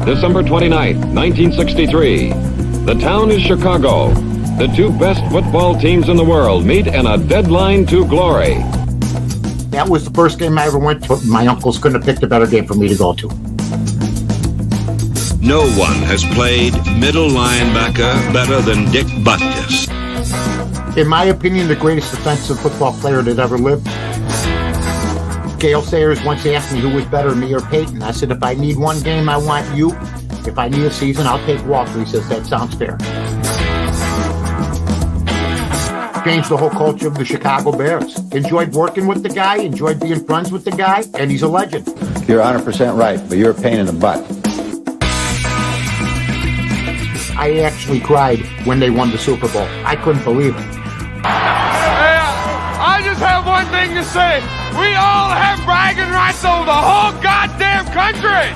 December 29th, 1963. The town is Chicago. The two best football teams in the world meet in a deadline to glory. That was the first game I ever went to. My uncles couldn't have picked a better game for me to go to. No one has played middle linebacker better than Dick Butkus. In my opinion, the greatest defensive football player that ever lived. Gale Sayers once asked me who was better, me or Peyton. I said, if I need one game, I want you. If I need a season, I'll take Walter. He says, that sounds fair. Changed the whole culture of the Chicago Bears. Enjoyed working with the guy, enjoyed being friends with the guy, and he's a legend. You're 100% right, but you're a pain in the butt. I actually cried when they won the Super Bowl. I couldn't believe it. Hey, I just have one thing to say. We all have bragging rights over the whole goddamn country.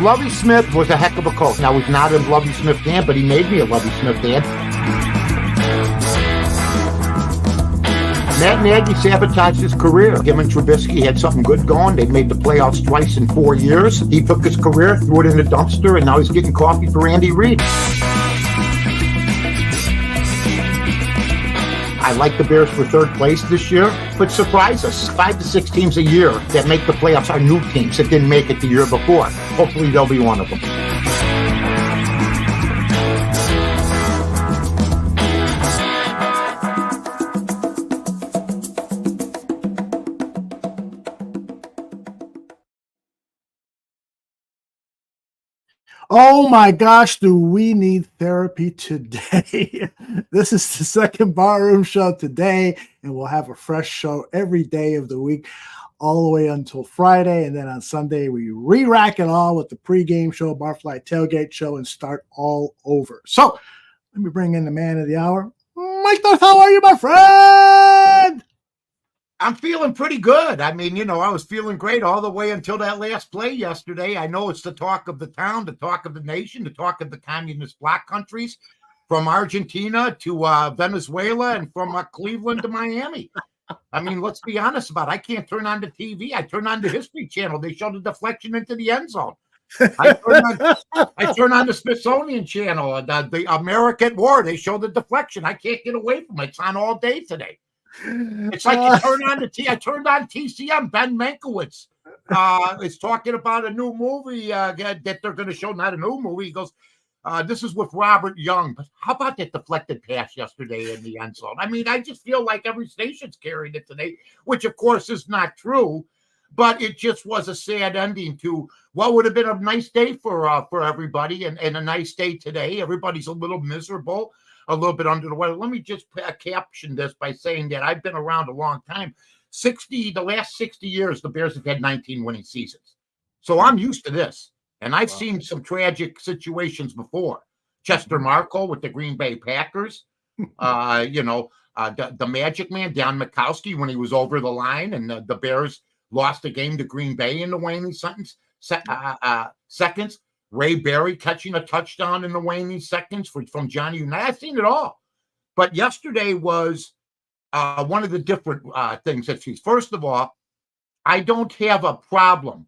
Lovie Smith was a heck of a coach. Now, I was not a Lovie Smith fan, but he made me a Lovie Smith fan. Matt Nagy sabotaged his career. Him and Trubisky had something good going. They made the playoffs twice in 4 years. He took his career, threw it in the dumpster, and now he's getting coffee for Andy Reid. I like the Bears for third place this year, but surprise us. 5 to 6 teams a year that make the playoffs are new teams that didn't make it the year before. Hopefully they'll be one of them. Oh my gosh, do we need therapy today? This is the second Barroom Show today, and we'll have a fresh show every day of the week, all the way until Friday. And then on Sunday, we re-rack it all with the pregame show, Barfly Tailgate Show, and start all over. So let me bring in the man of the hour. Mike North, how are you, my friend? I'm feeling pretty good. I mean, you know, I was feeling great all the way until that last play yesterday. I know it's the talk of the town, the talk of the nation, the talk of the communist bloc countries, from Argentina to Venezuela and from Cleveland to Miami. I mean, let's be honest about it. I can't turn on the TV. I turn on the History Channel. They show the deflection into the end zone. I turn on the Smithsonian Channel, the America at War. They show the deflection. I can't get away from it. It's on all day today. It's like you turn on I turned on TCM. Ben Mankiewicz is talking about a new movie that they're going to show. Not a new movie. He goes, this is with Robert Young. But how about that deflected pass yesterday in the end zone? I mean, I just feel like every station's carrying it today, which of course is not true. But it just was a sad ending to what would have been a nice day for everybody, and a nice day today. Everybody's a little miserable, a little bit under the weather. Let me just caption this by saying that I've been around a long time. The last 60 years, the Bears have had 19 winning seasons. So I'm used to this. And I've seen some tragic situations before. Chester Marco with the Green Bay Packers. The Magic Man, Don Mikowski, when he was over the line and the Bears lost the game to Green Bay in the waning seconds. Ray Berry catching a touchdown in the waning seconds from Johnny Unitas. I've seen it all. But yesterday was one of the different things that she's. First of all, I don't have a problem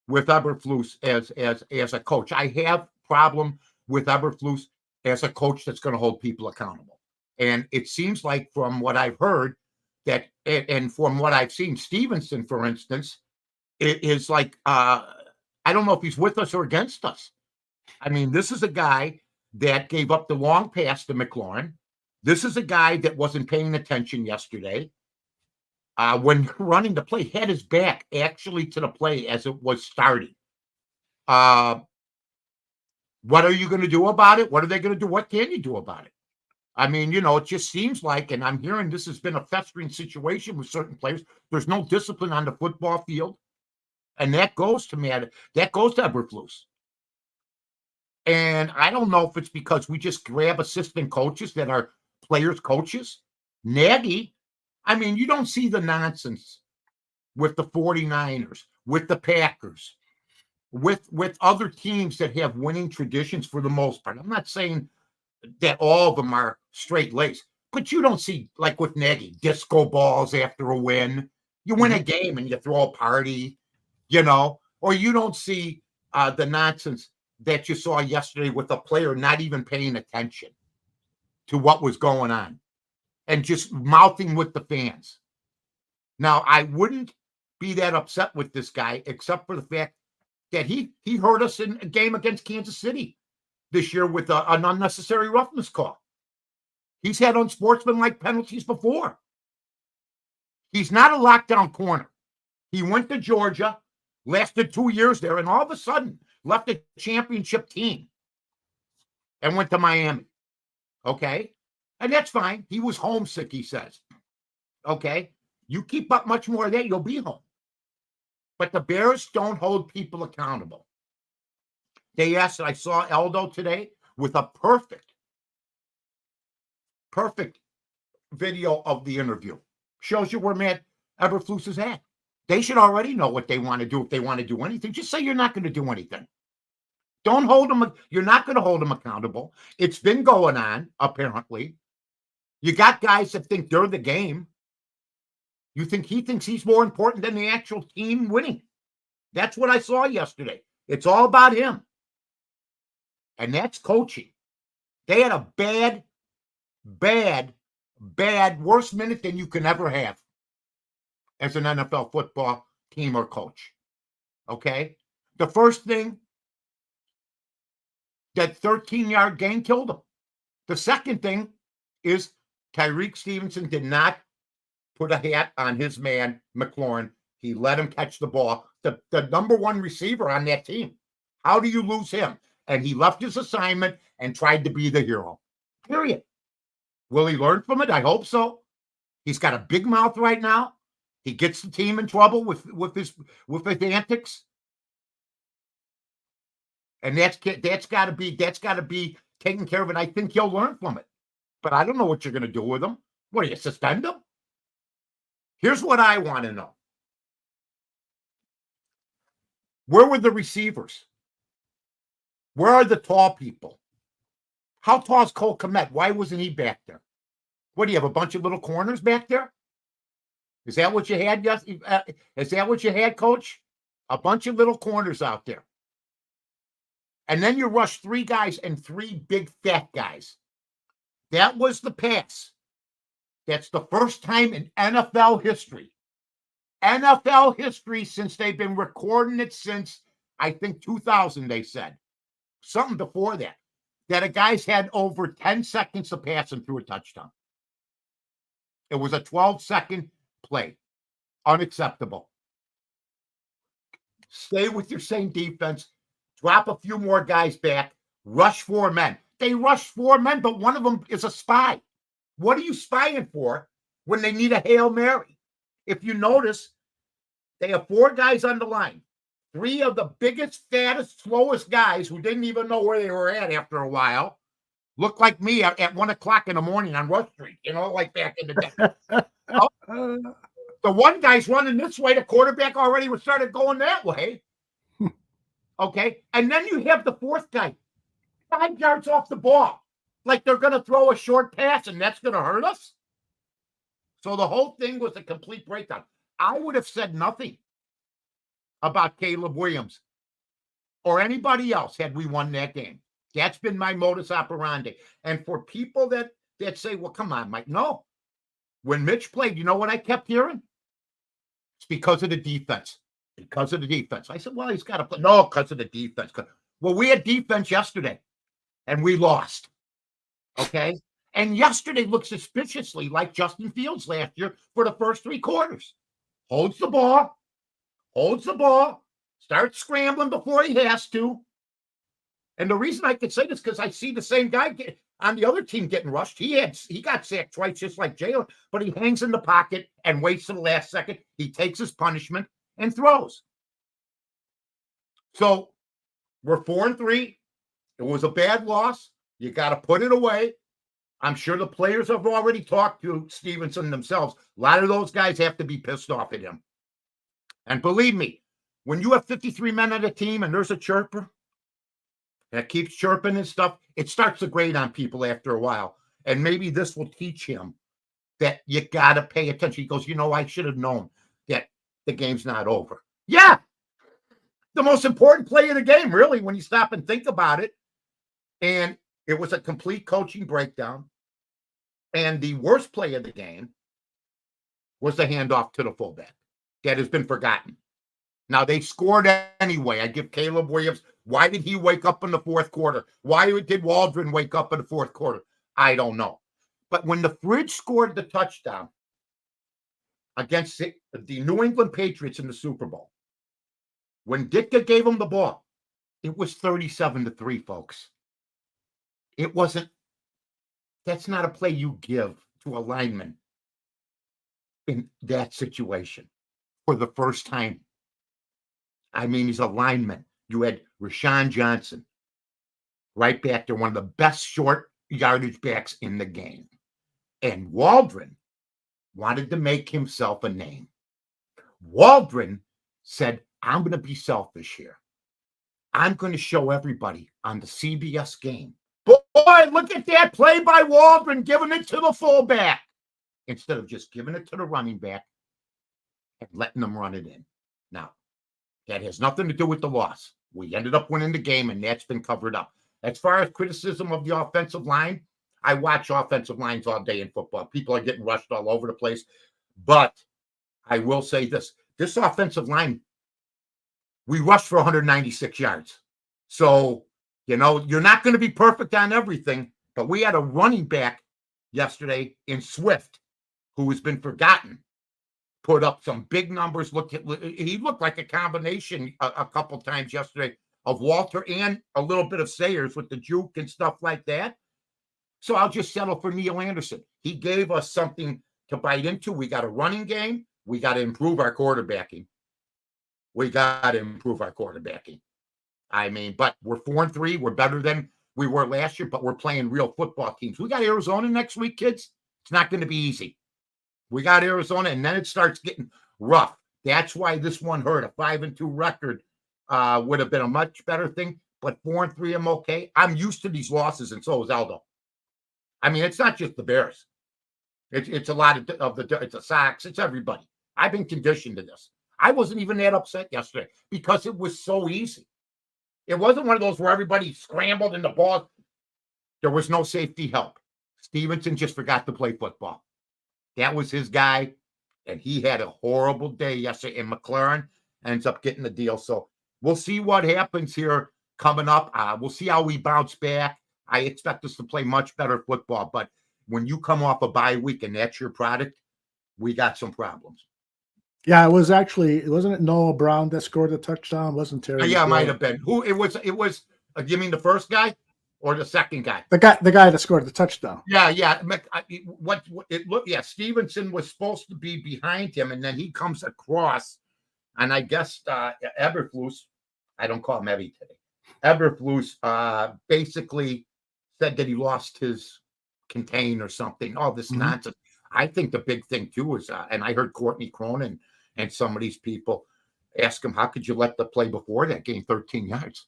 with Eberflus as a coach. I have problem with Eberflus as a coach that's going to hold people accountable. And it seems like from what I've heard that, and from what I've seen, Stevenson, for instance, it is like, I don't know if he's with us or against us. I mean, this is a guy that gave up the long pass to McLaurin. This is a guy that wasn't paying attention yesterday. When running the play, had his back actually to the play as it was starting. What are you going to do about it? What are they going to do? What can you do about it? I mean, it just seems like, and I'm hearing this has been a festering situation with certain players. There's no discipline on the football field. And that goes to Eberflus. And I don't know if it's because we just grab assistant coaches that are players' coaches. Nagy, I mean, you don't see the nonsense with the 49ers, with the Packers, with other teams that have winning traditions for the most part. I'm not saying that all of them are straight laced, but you don't see, like with Nagy, disco balls after a win. You win a game and you throw a party, or you don't see the nonsense that you saw yesterday with a player not even paying attention to what was going on and just mouthing with the fans. Now, I wouldn't be that upset with this guy, except for the fact that he hurt us in a game against Kansas City this year with an unnecessary roughness call. He's had unsportsmanlike penalties before. He's not a lockdown corner. He went to Georgia, lasted 2 years there, and all of a sudden left a championship team and went to Miami. Okay? And that's fine. He was homesick, he says. Okay? You keep up much more of that, you'll be home. But the Bears don't hold people accountable. They asked, I saw Eldo today with a perfect video of the interview. Shows you where Matt Eberflus is at. They should already know what they want to do if they want to do anything. Just say you're not going to do anything. Don't hold them. You're not going to hold them accountable. It's been going on, apparently. You got guys that think they're the game. You think he thinks he's more important than the actual team winning. That's what I saw yesterday. It's all about him. And that's coaching. They had a bad, worse minute than you can ever have as an NFL football team or coach. Okay? The first thing, that 13-yard gain killed him. The second thing is Tyreek Stevenson did not put a hat on his man, McLaurin. He let him catch the ball. The number one receiver on that team. How do you lose him? And he left his assignment and tried to be the hero. Period. Will he learn from it? I hope so. He's got a big mouth right now. He gets the team in trouble with his antics. And that's got to be taken care of. And I think he'll learn from it. But I don't know what you're going to do with him. What, do you suspend him? Here's what I want to know. Where were the receivers? Where are the tall people? How tall is Cole Kmet? Why wasn't he back there? What, do you have a bunch of little corners back there? Is that what you had? Yes. Is that what you had, Coach? A bunch of little corners out there. And then you rush 3 guys and 3 big fat guys. That was the pass. That's the first time in NFL history. NFL history since they've been recording it since, I think, 2000, they said. Something before that. That a guy's had over 10 seconds to pass and threw a touchdown. It was a 12-second play. Unacceptable. Stay with your same defense. Drop a few more guys back. Rush 4 men. They rush 4 men, but one of them is a spy. What are you spying for when they need a Hail Mary? If you notice, they have 4 guys on the line. 3 of the biggest, fattest, slowest guys who didn't even know where they were at after a while looked like me at 1 o'clock in the morning on Rush Street, like back in the day. The one guy's running this way. The quarterback already started going that way. Okay. And then you have the 4th guy 5 yards off the ball. Like they're going to throw a short pass and that's going to hurt us. So the whole thing was a complete breakdown. I would have said nothing about Caleb Williams or anybody else had we won that game. That's been my modus operandi. And for people that say, well, come on, Mike. No. When Mitch played, you know what I kept hearing? It's because of the defense. Because of the defense. I said, well, he's got to play. No, because of the defense. Well, we had defense yesterday, and we lost. Okay? And yesterday looked suspiciously like Justin Fields last year for the first 3 quarters. Holds the ball, starts scrambling before he has to. And the reason I can say this because I see the same guy on the other team getting rushed. He got sacked twice, just like Jalen, but he hangs in the pocket and waits to the last second. He takes his punishment and throws. So we're 4-3. It was a bad loss. You got to put it away. I'm sure the players have already talked to Stevenson themselves. A lot of those guys have to be pissed off at him. And believe me, when you have 53 men on a team and there's a chirper that keeps chirping and stuff, it starts to grate on people after a while. And maybe this will teach him that you got to pay attention. He goes, I should have known that the game's not over. Yeah. The most important play of the game, really, when you stop and think about it. And it was a complete coaching breakdown. And the worst play of the game was the handoff to the fullback. That has been forgotten. Now, they scored anyway. I give Caleb Williams, why did he wake up in the fourth quarter? Why did Waldron wake up in the fourth quarter? I don't know. But when the Fridge scored the touchdown against the New England Patriots in the Super Bowl, when Ditka gave him the ball, it was 37-3, folks. It wasn't, that's not a play you give to a lineman in that situation for the first time. I mean, he's a lineman. You had Rashawn Johnson right back there, one of the best short yardage backs in the game. And Waldron wanted to make himself a name. Waldron said, I'm going to be selfish here. I'm going to show everybody on the CBS game. Boy, look at that play by Waldron, giving it to the fullback instead of just giving it to the running back and letting them run it in. Now, that has nothing to do with the loss. We ended up winning the game, and that's been covered up. As far as criticism of the offensive line, I watch offensive lines all day in football. People are getting rushed all over the place. But I will say this offensive line, we rushed for 196 yards. So, you're not going to be perfect on everything, but we had a running back yesterday in Swift who has been forgotten, put up some big numbers. He looked like a combination a couple times yesterday of Walter and a little bit of Sayers with the juke and stuff like that. So I'll just settle for Neil Anderson. He gave us something to bite into. We got a running game. We got to improve our quarterbacking. I mean, but we're 4-3. We're better than we were last year, but we're playing real football teams. We got Arizona next week, kids. It's not going to be easy. We got Arizona, and then it starts getting rough. That's why this one hurt. A 5-2 record would have been a much better thing, but 4-3, I'm okay. I'm used to these losses, and so is Aldo. I mean, it's not just the Bears. It's a lot of it's the Sox. It's everybody. I've been conditioned to this. I wasn't even that upset yesterday because it was so easy. It wasn't one of those where everybody scrambled in the ball. There was no safety help. Stevenson just forgot to play football. That was his guy, and he had a horrible day yesterday, and McLaren ends up getting the deal. So we'll see what happens here coming up. We'll see how we bounce back. I expect us to play much better football, but when you come off a bye week and that's your product, we got some problems. Yeah, it wasn't it Noah Brown that scored the touchdown? Wasn't Terry? Yeah, it might have been. Who it was? It was. You mean the first guy or the second guy? The guy that scored the touchdown. Yeah. What it looked? Yeah, Stevenson was supposed to be behind him, and then he comes across, and I guess Eberflus. I don't call him Evie today. Eberflus basically said that he lost his contain or something. All this nonsense. I think the big thing too is, and I heard Courtney Cronin and some of these people ask him, how could you let the play before that gain 13 yards?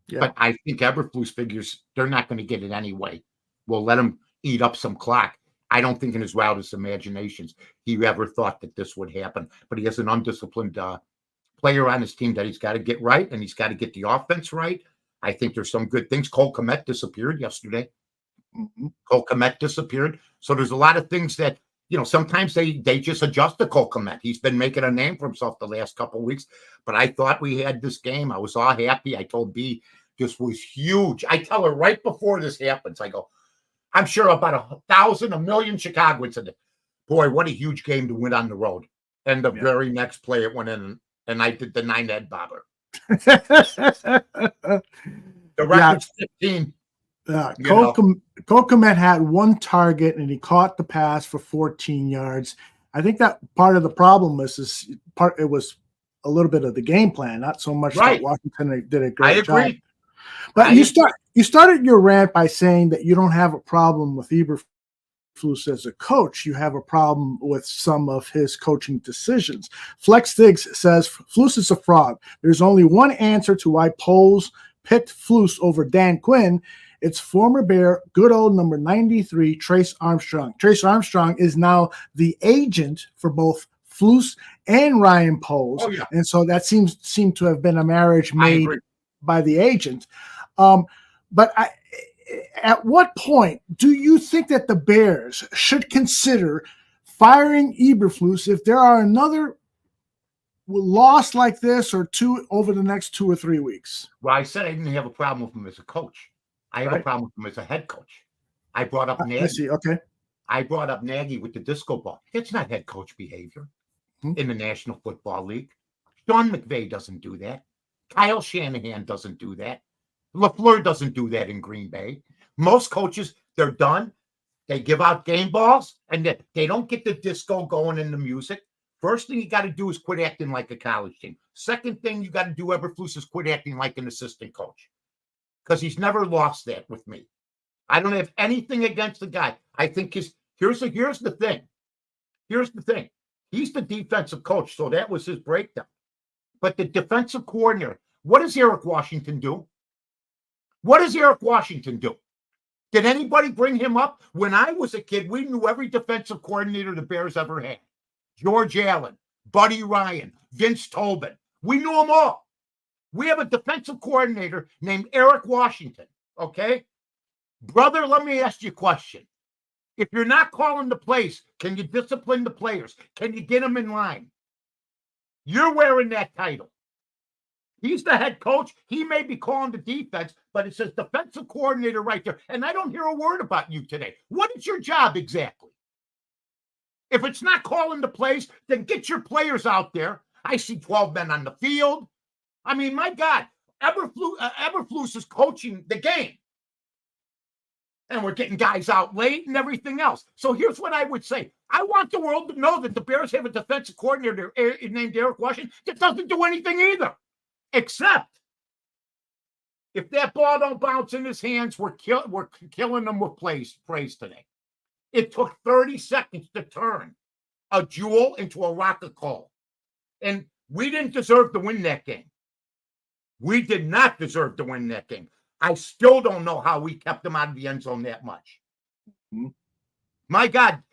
Yeah. But I think Eberflus figures they're not going to get it anyway. We'll let him eat up some clock. I don't think in his wildest imaginations he ever thought that this would happen. But he has an undisciplined player on his team that he's got to get right, and he's got to get the offense right. I think there's some good things. Cole Kmet disappeared yesterday. Cole Kmet disappeared. So there's a lot of things that, sometimes they just adjust to Cole Kmet. He's been making a name for himself the last couple of weeks. But I thought we had this game. I was all happy. I told B this was huge. I tell her right before this happens, I go, I'm sure about 1,000, 1,000,000 Chicagoans said, boy, what a huge game to win on the road. And the very next play it went in, and I did the 9-head bobber. The record's 15. Cole Kmet had one target and he caught the pass for 14 yards. I think that part of the problem it was a little bit of the game plan, not so much that Washington did a great job. I agree. But You started your rant by saying that you don't have a problem with Eberflus as a coach. You have a problem with some of his coaching decisions. Flex Diggs says Flus is a fraud. There's only one answer to why polls picked Flus over Dan Quinn. It's former Bear, good old number 93, Trace Armstrong. Trace Armstrong is now the agent for both Flus and Ryan Poles. Oh, yeah. And so that seemed to have been a marriage made by the agent. But at what point do you think that the Bears should consider firing Eberflus if there are another loss like this or two over the next 2 or 3 weeks? Well, I said I didn't have a problem with him as a coach. I have a problem with him as a head coach. I brought up Nagy. I see. Okay. I brought up Nagy with the disco ball. It's not head coach behavior in the National Football League. Sean McVay doesn't do that. Kyle Shanahan doesn't do that. LaFleur doesn't do that in Green Bay. Most coaches, they're done. They give out game balls, and they don't get the disco going in the music. First thing you got to do is quit acting like a college team. Second thing you got to do, Eberflus, is quit acting like an assistant coach, because he's never lost that with me. I don't have anything against the guy. I think here's the thing. Here's the thing. He's the defensive coach, so that was his breakdown. But the defensive coordinator, what does Eric Washington do? What does Eric Washington do? Did anybody bring him up? When I was a kid, we knew every defensive coordinator the Bears ever had. George Allen, Buddy Ryan, Vince Tobin. We knew them all. We have a defensive coordinator named Eric Washington, okay? Brother, let me ask you a question. If you're not calling the plays, can you discipline the players? Can you get them in line? You're wearing that title. He's the head coach. He may be calling the defense, but it says defensive coordinator right there. And I don't hear a word about you today. What is your job exactly? If it's not calling the plays, then get your players out there. I see 12 men on the field. I mean, my God, Eberflus is coaching the game. And we're getting guys out late and everything else. So here's what I would say. I want the world to know that the Bears have a defensive coordinator named Eric Washington that doesn't do anything either. Except if that ball don't bounce in his hands, we're killing them with praise today. It took 30 seconds to turn a jewel into a rock of coal. And we didn't deserve to win that game. We did not deserve to win that game. I still don't know how we kept them out of the end zone that much. Mm-hmm. My God.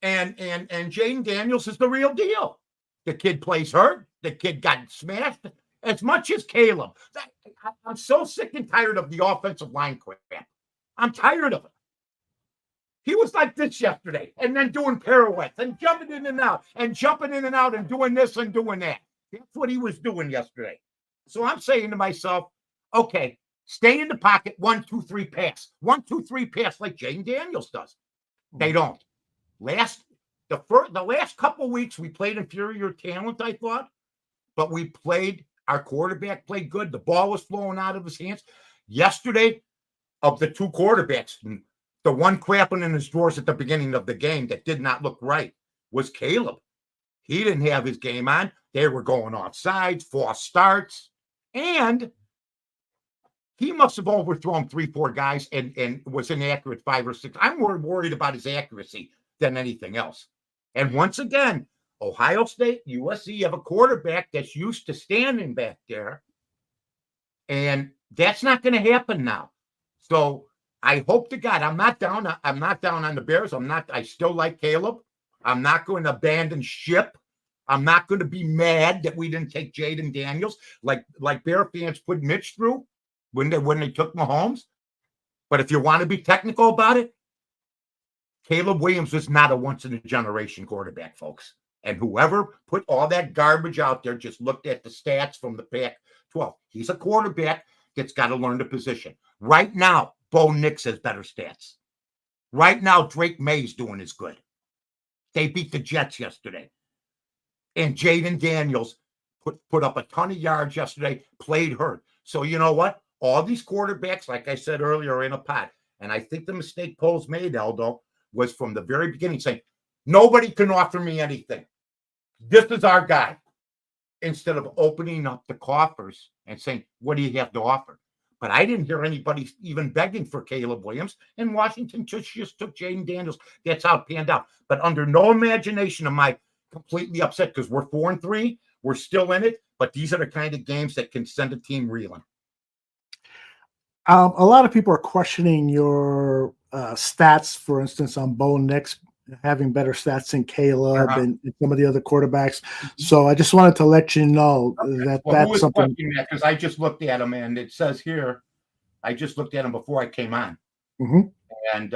And Jaden Daniels is the real deal. The kid plays hurt. The kid got smashed. As much as Caleb. I'm so sick and tired of the offensive line crap. I'm tired of it. He was like this yesterday, and then doing pirouettes and jumping in and out and doing this and doing that. That's what he was doing yesterday. So I'm saying to myself, okay, stay in the pocket, 1, 2, 3 pass. 1, 2, 3 pass like Jaden Daniels does. They don't. The last couple weeks, we played inferior talent, I thought, but our quarterback played good. The ball was flowing out of his hands. Yesterday, of the 2 quarterbacks, the one crapping in his drawers at the beginning of the game that did not look right was Caleb. He didn't have his game on. They were going off sides, false starts, and he must have overthrown 3-4 guys and was inaccurate 5 or 6. I'm more worried about his accuracy than anything else. And once again, Ohio State, USC have a quarterback that's used to standing back there, and that's not going to happen now. So I hope to God, I'm not down on the Bears. I still like Caleb. I'm not going to abandon ship. I'm not going to be mad that we didn't take Jaden Daniels like Bear fans put Mitch through when they took Mahomes. But if you want to be technical about it, Caleb Williams was not a once-in-a-generation quarterback, folks. And whoever put all that garbage out there just looked at the stats from the Pac-12. He's a quarterback that's got to learn the position. Right now, Bo Nix has better stats. Right now, Drake May's doing as good. They beat the Jets yesterday. And Jaden Daniels put up a ton of yards yesterday, played hurt. So you know what? All these quarterbacks, like I said earlier, are in a pot. And I think the mistake Poles made, Aldo, was from the very beginning saying, nobody can offer me anything. This is our guy. Instead of opening up the coffers and saying, what do you have to offer? But I didn't hear anybody even begging for Caleb Williams. And Washington just took Jaden Daniels. That's how it panned out. But under no imagination am I completely upset because we're 4-3. We're still in it. But these are the kind of games that can send a team reeling. A lot of people are questioning your stats, for instance, on Bo Nix having better stats than Caleb and some of the other quarterbacks. So I just wanted to let you know that that's something. Because I just looked at him, and it says here, I just looked at him before I came on. And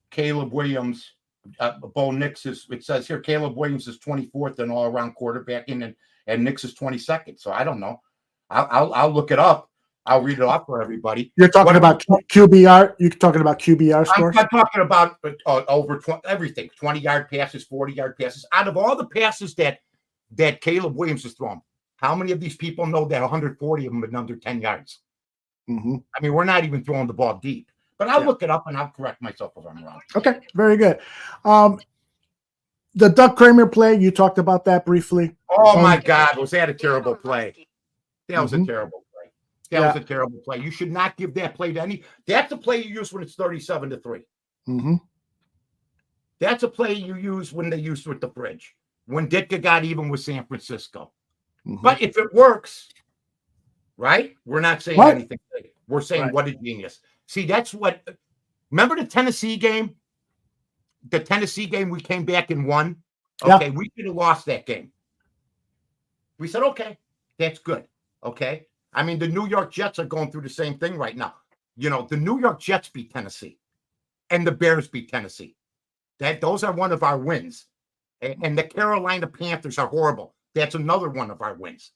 Caleb Williams, Bo Nix it says here, Caleb Williams is 24th in all-around quarterbacking, and Nix is 22nd. So I don't know. I'll look it up. I'll read it off for everybody. You're talking about QBR? You're talking about QBR scores? I'm talking about over 20, everything. 20-yard passes, 40-yard passes. Out of all the passes that Caleb Williams has thrown, how many of these people know that 140 of them have been under 10 yards? I mean, we're not even throwing the ball deep. But I'll look it up, and I'll correct myself if I'm wrong. Okay, very good. The Doug Kramer play, you talked about that briefly. Oh, my God. Was that a terrible play? That was a terrible play. That was a terrible play. You should not give that play to any. That's a play you use when it's 37-3. That's a play you use when they used with the bridge, when Ditka got even with San Francisco. But if it works, right? We're not saying anything. We're saying what a genius. See, that's what. Remember the Tennessee game? The Tennessee game we came back and won. Okay, we could have lost that game. We said, okay, that's good. Okay. I mean, the New York Jets are going through the same thing right now. You know, the New York Jets beat Tennessee, and the Bears beat Tennessee. Those are one of our wins. And the Carolina Panthers are horrible. That's another one of our wins.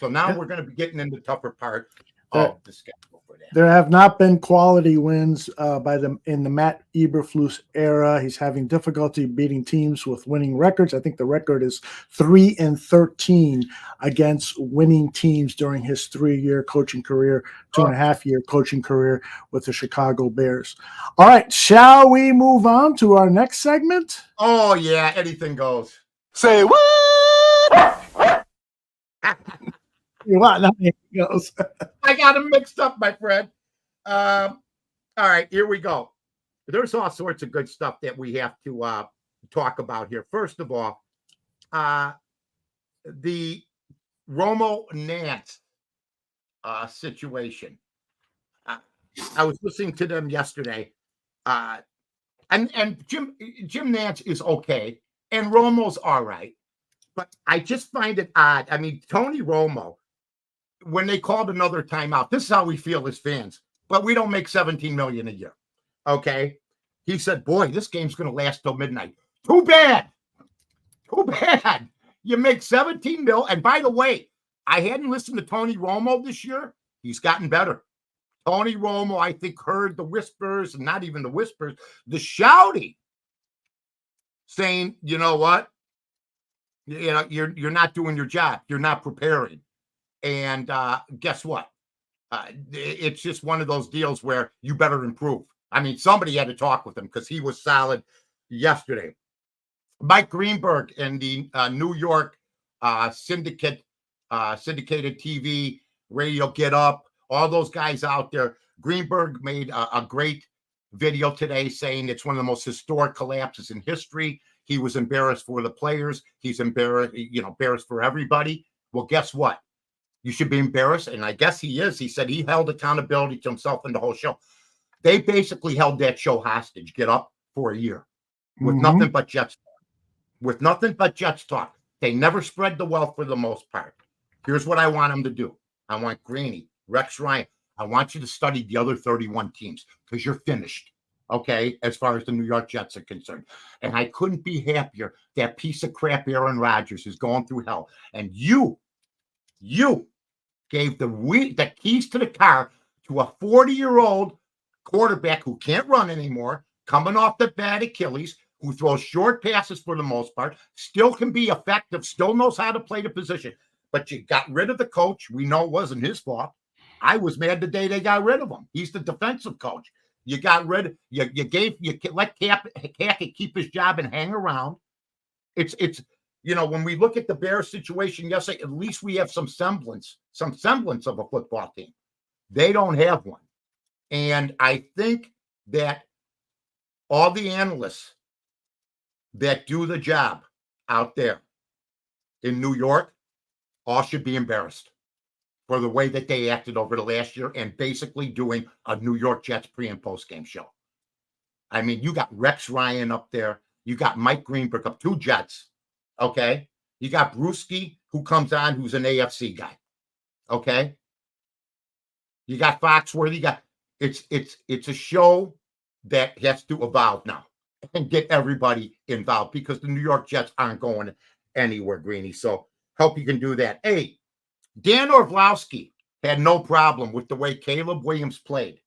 So now we're going to be getting into the tougher part of the schedule for that. There have not been quality wins in the Matt Eberflus era. He's having difficulty beating teams with winning records. I think the record is 3-13 against winning teams during his 3-year coaching career, 2.5-year coaching career with the Chicago Bears. All right, shall we move on to our next segment? Oh, yeah, anything goes. Say what? What? Nothing goes. I got them mixed up, my friend. All right, here we go. There's all sorts of good stuff that we have to talk about here. First of all, the Romo Nance situation. I was listening to them yesterday, and Jim Nance is okay, and Romo's all right, but I just find it odd. I mean, Tony Romo, when they called another timeout, this is how we feel as fans, but we don't make $17 million a year. Okay. He said, boy, this game's going to last till midnight. Too bad. You make 17 mil. And by the way, I hadn't listened to Tony Romo this year. He's gotten better. Tony Romo, I think, heard the whispers, and not even the whispers, the shouting, saying, you know what? You know, you're not doing your job. You're not preparing. And guess what? It's just one of those deals where you better improve. I mean, somebody had to talk with him because he was solid yesterday. Mike Greenberg and the New York syndicated TV, radio, Get Up, all those guys out there. Greenberg made a great video today saying it's one of the most historic collapses in history. He was embarrassed for the players. He's embarrassed for everybody. Well, guess what? You should be embarrassed, and I guess he is. He said he held accountability to himself and the whole show. They basically held that show hostage, Get Up, for a year with nothing but Jets talk. With nothing but Jets talk. They never spread the wealth for the most part. Here's what I want them to do. I want Greeny, Rex Ryan. I want you to study the other 31 teams because you're finished, okay, as far as the New York Jets are concerned. And I couldn't be happier. That piece of crap Aaron Rodgers is going through hell. And you gave the keys to the car to a 40-year-old quarterback who can't run anymore, coming off the bad Achilles, who throws short passes for the most part, still can be effective, still knows how to play the position. But you got rid of the coach. We know it wasn't his fault. I was mad the day they got rid of him. He's the defensive coach. You got rid. You let Hackett keep his job and hang around. It's when we look at the Bears situation yesterday, at least we have some semblance of a football team. They don't have one. And I think that all the analysts that do the job out there in New York all should be embarrassed for the way that they acted over the last year and basically doing a New York Jets pre and post game show. I mean, you got Rex Ryan up there. You got Mike Greenberg up, 2 Jets. Okay. You got Brewski, who comes on, who's an AFC guy. Okay. You got Foxworthy. You got it's a show that has to evolve now and get everybody involved because the New York Jets aren't going anywhere, Greeny. So hope you can do that. Hey, Dan Orlovsky had no problem with the way Caleb Williams played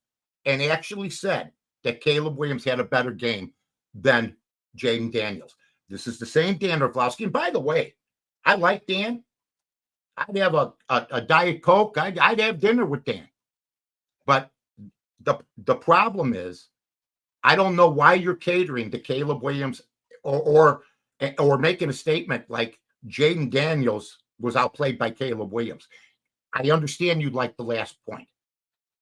and actually said that Caleb Williams had a better game than Jaden Daniels. This is the same Dan Orlovsky. And by the way, I like Dan. I'd have a Diet Coke. I'd have dinner with Dan. But the problem is, I don't know why you're catering to Caleb Williams or making a statement like Jaden Daniels was outplayed by Caleb Williams. I understand you'd like the last point,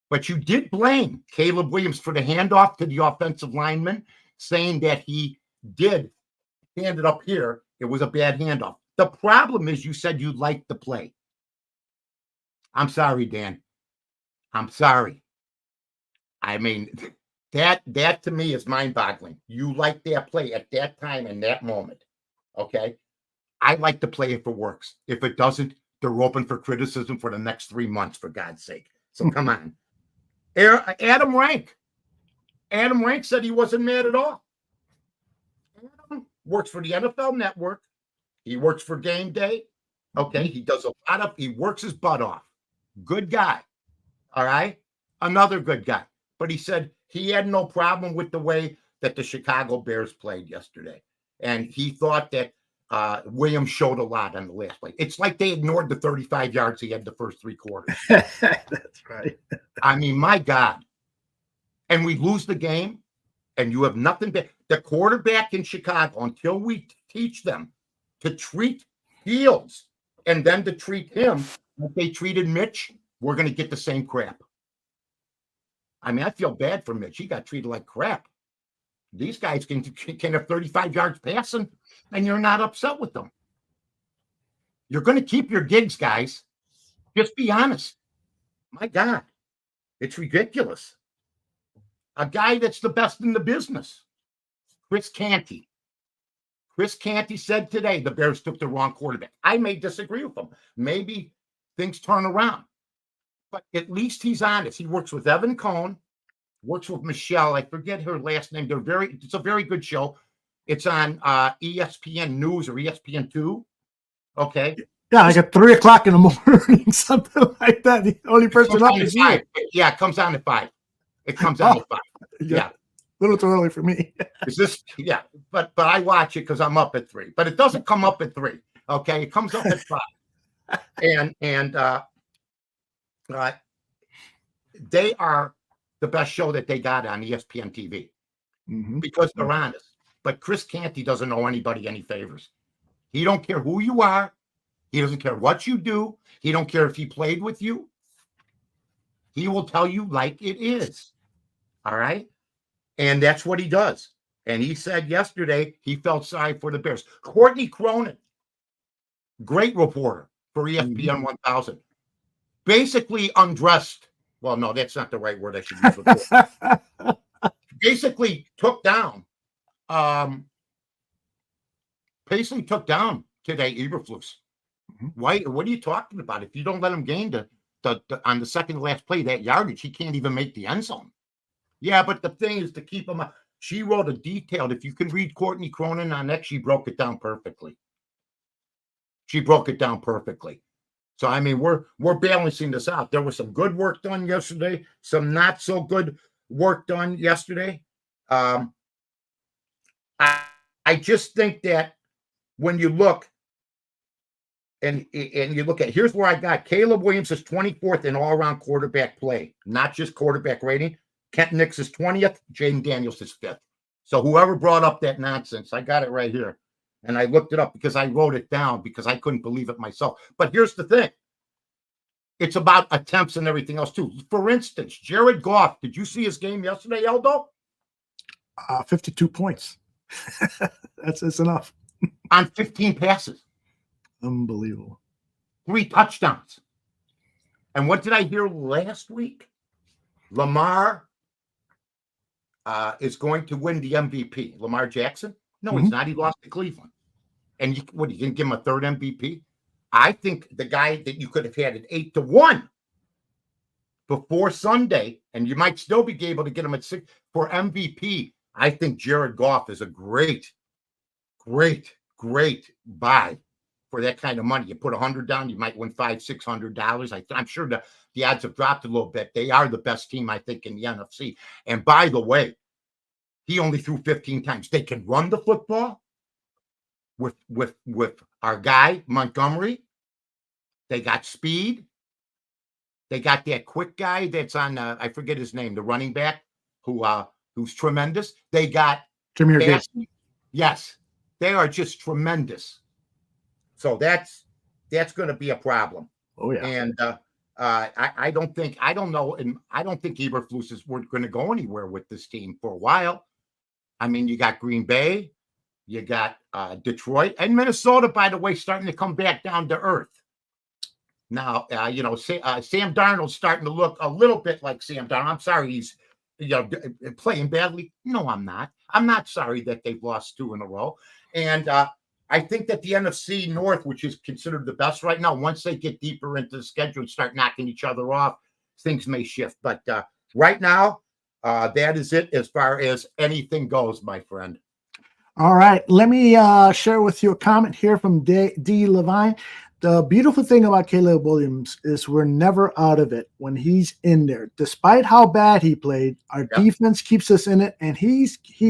but you did blame Caleb Williams for the handoff to the offensive lineman, saying that he did hand it up here. It was a bad handoff. The problem is you said you liked the play. I'm sorry, Dan. I'm sorry. I mean, that to me is mind-boggling. You like that play at that time and that moment. Okay. I like to play if it works. If it doesn't, they're open for criticism for the next 3 months, for God's sake. So come on. Adam Rank. Adam Rank said he wasn't mad at all. Adam works for the NFL Network. He works for Game Day. Okay. He does he works his butt off. Good guy. All right. Another good guy. But he said he had no problem with the way that the Chicago Bears played yesterday. And he thought that Williams showed a lot on the last play. It's like they ignored the 35 yards he had the first 3 quarters. That's right. I mean, my God. And we lose the game, and you have nothing but the quarterback in Chicago, until we teach them to treat Fields and then to treat him like they treated Mitch, we're going to get the same crap. I mean, I feel bad for Mitch. He got treated like crap. These guys can have 35 yards passing, and you're not upset with them. You're going to keep your gigs, guys. Just be honest. My God, it's ridiculous. A guy that's the best in the business, Chris Canty. Chris Canty said today the Bears took the wrong quarterback. I may disagree with him. Maybe things turn around. But at least he's honest. He works with Evan Cohn, works with Michelle. I forget her last name. It's a very good show. It's on ESPN News or ESPN2. Okay. Yeah, like at 3 o'clock in the morning, something like that. The only person up is you. Yeah, it comes on at 5. It comes on at 5. Yeah. A little too early for me. Is this? Yeah, but I watch it because I'm up at 3. But it doesn't come up at 3. Okay, it comes up at 5. And they are the best show that they got on ESPN TV because they're honest. But Chris Canty doesn't owe anybody any favors. He don't care who you are. He doesn't care what you do. He don't care if he played with you. He will tell you like it is. All right? And that's what he does. And he said yesterday he felt sorry for the Bears. Courtney Cronin, great reporter for ESPN 1000, basically undressed. Well, no, that's not the right word I should use. Basically took down today Eberflus. Why? What are you talking about? If you don't let him gain on the second to last play that yardage, he can't even make the end zone. Yeah, but the thing is to keep him up. She wrote a detailed. If you can read Courtney Cronin on that, she broke it down perfectly. So I mean, we're balancing this out. There was some good work done yesterday, some not so good work done yesterday. I just think that when you look and you look at, here's where I got Caleb Williams is 24th in all-around quarterback play, not just quarterback rating. Kent Nix is 20th. Jaden Daniels is 5th. So whoever brought up that nonsense, I got it right here. And I looked it up because I wrote it down because I couldn't believe it myself. But here's the thing. It's about attempts and everything else too. For instance, Jared Goff. Did you see his game yesterday, Eldo? 52 points. That's enough. On 15 passes. Unbelievable. 3 touchdowns. And what did I hear last week? Lamar is going to win the MVP. Lamar Jackson? No, he's not. He lost to Cleveland. And you didn't give him a third MVP? I think the guy that you could have had at 8-1 before Sunday, and you might still be able to get him at 6 for MVP. I think Jared Goff is a great buy for that kind of money. You put $100 down, you might win $500-$600. I'm sure the odds have dropped a little bit. They are the best team, I think, in the NFC. And by the way, he only threw 15 times. They can run the football with our guy Montgomery. They got speed. They got that quick guy that's on I forget his name, the running back who's tremendous. They got Jahmyr Gibbs. Yes, they are just tremendous. So that's going to be a problem. Oh yeah. And I don't think Eberflus is we're going to go anywhere with this team for a while. I mean, you got Green Bay, you got Detroit, and Minnesota, by the way, starting to come back down to earth. Now, Sam Darnold's starting to look a little bit like Sam Darnold. I'm sorry he's playing badly. No, I'm not. I'm not sorry that they've lost 2 in a row. And I think that the NFC North, which is considered the best right now, once they get deeper into the schedule and start knocking each other off, things may shift. But right now, that is it as far as anything goes, my friend. All right. Let me share with you a comment here from D. Levine. The beautiful thing about Caleb Williams is we're never out of it when he's in there. Despite how bad he played, our defense keeps us in it, and he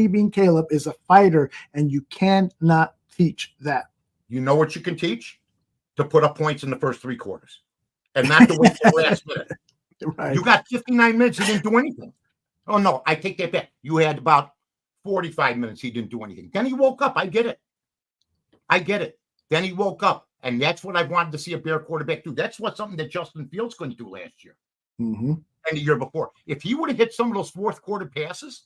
being Caleb is a fighter, and you cannot teach that. You know what you can teach? To put up points in the first 3 quarters and not to wait till the last minute. Right. You got 59 minutes, he didn't do anything. Oh, no, I take that back. You had about 45 minutes, he didn't do anything. Then he woke up. I get it. Then he woke up. And that's what I wanted to see a Bear quarterback do. That's something that Justin Fields couldn't do last year and the year before. If he would have hit some of those fourth quarter passes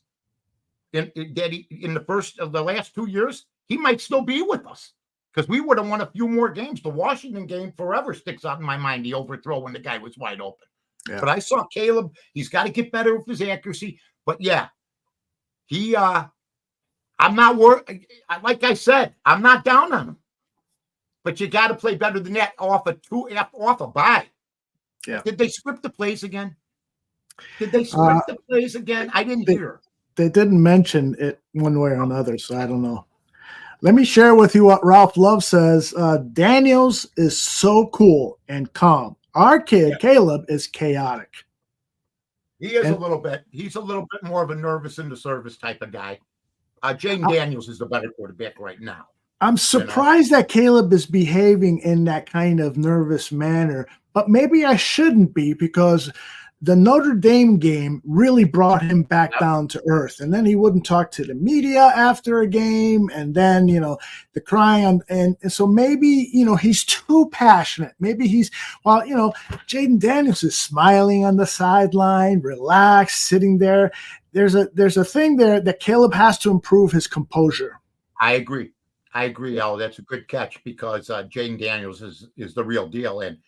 in the last 2 years, he might still be with us because we would have won a few more games. The Washington game forever sticks out in my mind, the overthrow when the guy was wide open. Yeah. But I saw Caleb. He's got to get better with his accuracy. But, yeah, I'm not worried. Like I said, I'm not down on him. But you got to play better than that off a bye. Yeah. Did they script the plays again? I didn't hear. They didn't mention it one way or another, so I don't know. Let me share with you what Ralph Love says. Daniels is so cool and calm. Our kid, Caleb, is chaotic. He is a little bit. He's a little bit more of a nervous in the service type of guy. Jaden Daniels is the better quarterback right now. I'm surprised that Caleb is behaving in that kind of nervous manner, but maybe I shouldn't be because the Notre Dame game really brought him back down to earth. And then he wouldn't talk to the media after a game. And then, the crying. And so maybe, he's too passionate. Maybe Jaden Daniels is smiling on the sideline, relaxed, sitting there. There's a thing there that Caleb has to improve his composure. I agree, Al. That's a good catch because Jaden Daniels is the real deal. And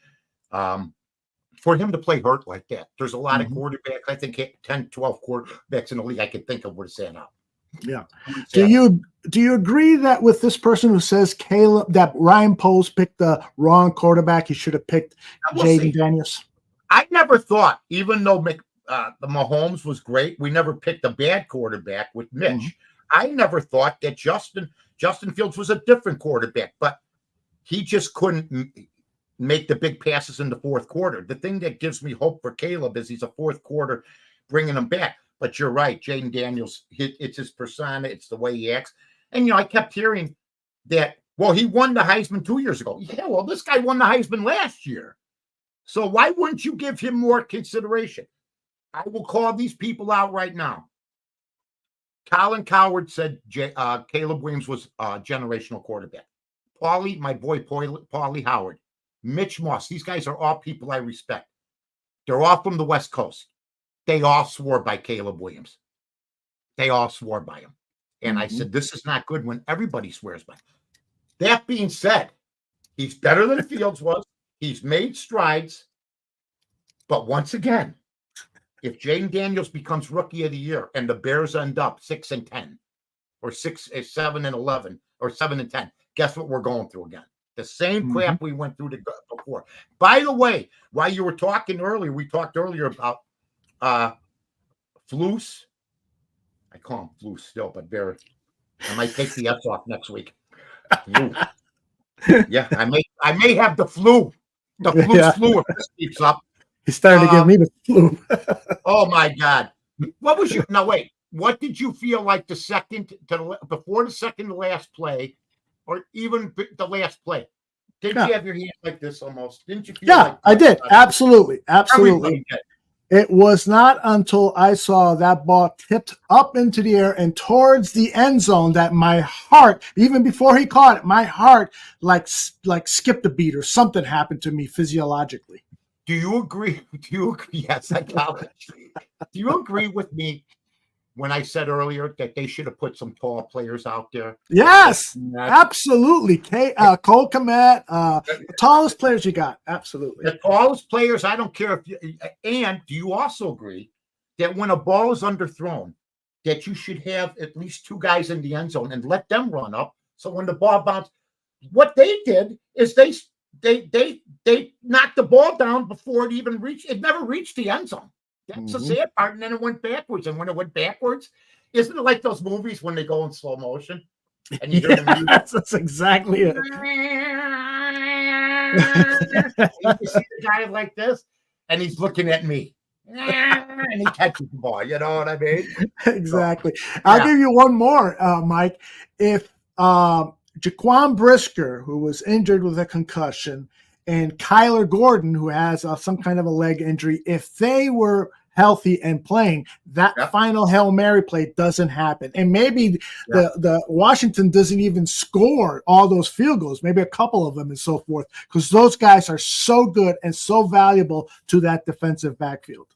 for him to play hurt like that, there's a lot of quarterbacks. I think 10, 12 quarterbacks in the league I could think of would have sat out. Yeah. Do you agree that with this person who says Caleb, that Ryan Poles picked the wrong quarterback, he should have picked Jaden Daniels? I never thought, even though the Mahomes was great, we never picked a bad quarterback with Mitch. I never thought that Justin Fields was a different quarterback, but he just couldn't make the big passes in the fourth quarter. The thing that gives me hope for Caleb is he's a fourth quarter bringing him back. But you're right, Jaden Daniels, it's his persona, it's the way he acts. And, I kept hearing that, he won the Heisman 2 years ago. Yeah, this guy won the Heisman last year. So why wouldn't you give him more consideration? I will call these people out right now. Colin Cowherd said Caleb Williams was a generational quarterback. My boy Paulie Howard, Mitch Moss, these guys are all people I respect. They're all from the West Coast. They all swore by Caleb Williams. They all swore by him. And I said, this is not good when everybody swears by him. That being said, he's better than Fields was. He's made strides. But once again, if Jaden Daniels becomes Rookie of the Year and the Bears end up 6-10 or 7-11 or 7-10, guess what we're going through again? The same crap we went through before. By the way, while you were talking earlier, we talked earlier about Flus. I call him Flus still, but Bear, I might take the S off next week. Flu. Yeah, I may have the flu. The flu if this keeps up. He's starting to give me the flu. Oh my God. What was your wait, what did you feel like before the second to last play, or even the last play? Didn't you have your hand like this almost? Didn't you feel like I did. Absolutely. Everybody did. It was not until I saw that ball tipped up into the air and towards the end zone that my heart, even before he caught it, my heart like skipped a beat or something happened to me physiologically. Do you agree? Yes, psychology. Do you agree with me when I said earlier that they should have put some tall players out there? Yes, absolutely. Cole Kmet, the tallest players you got. Absolutely. The tallest players, I don't care if you, and do you also agree that when a ball is underthrown, that you should have at least two guys in the end zone and let them run up? So when the ball bounced, what they did is they knocked the ball down before it even reached. It never reached the end zone. That's the sad part. And then it went backwards. And when it went backwards, isn't it like those movies when they go in slow motion? And you hear the music? That's exactly it. You see the guy like this, and he's looking at me. And he catches the ball. You know what I mean? Exactly. So, I'll give you one more, Mike. If Jaquan Brisker, who was injured with a concussion, and Kyler Gordon, who has some kind of a leg injury, if they were healthy and playing, that final Hail Mary play doesn't happen. And maybe the Washington doesn't even score all those field goals, maybe a couple of them and so forth, because those guys are so good and so valuable to that defensive backfield.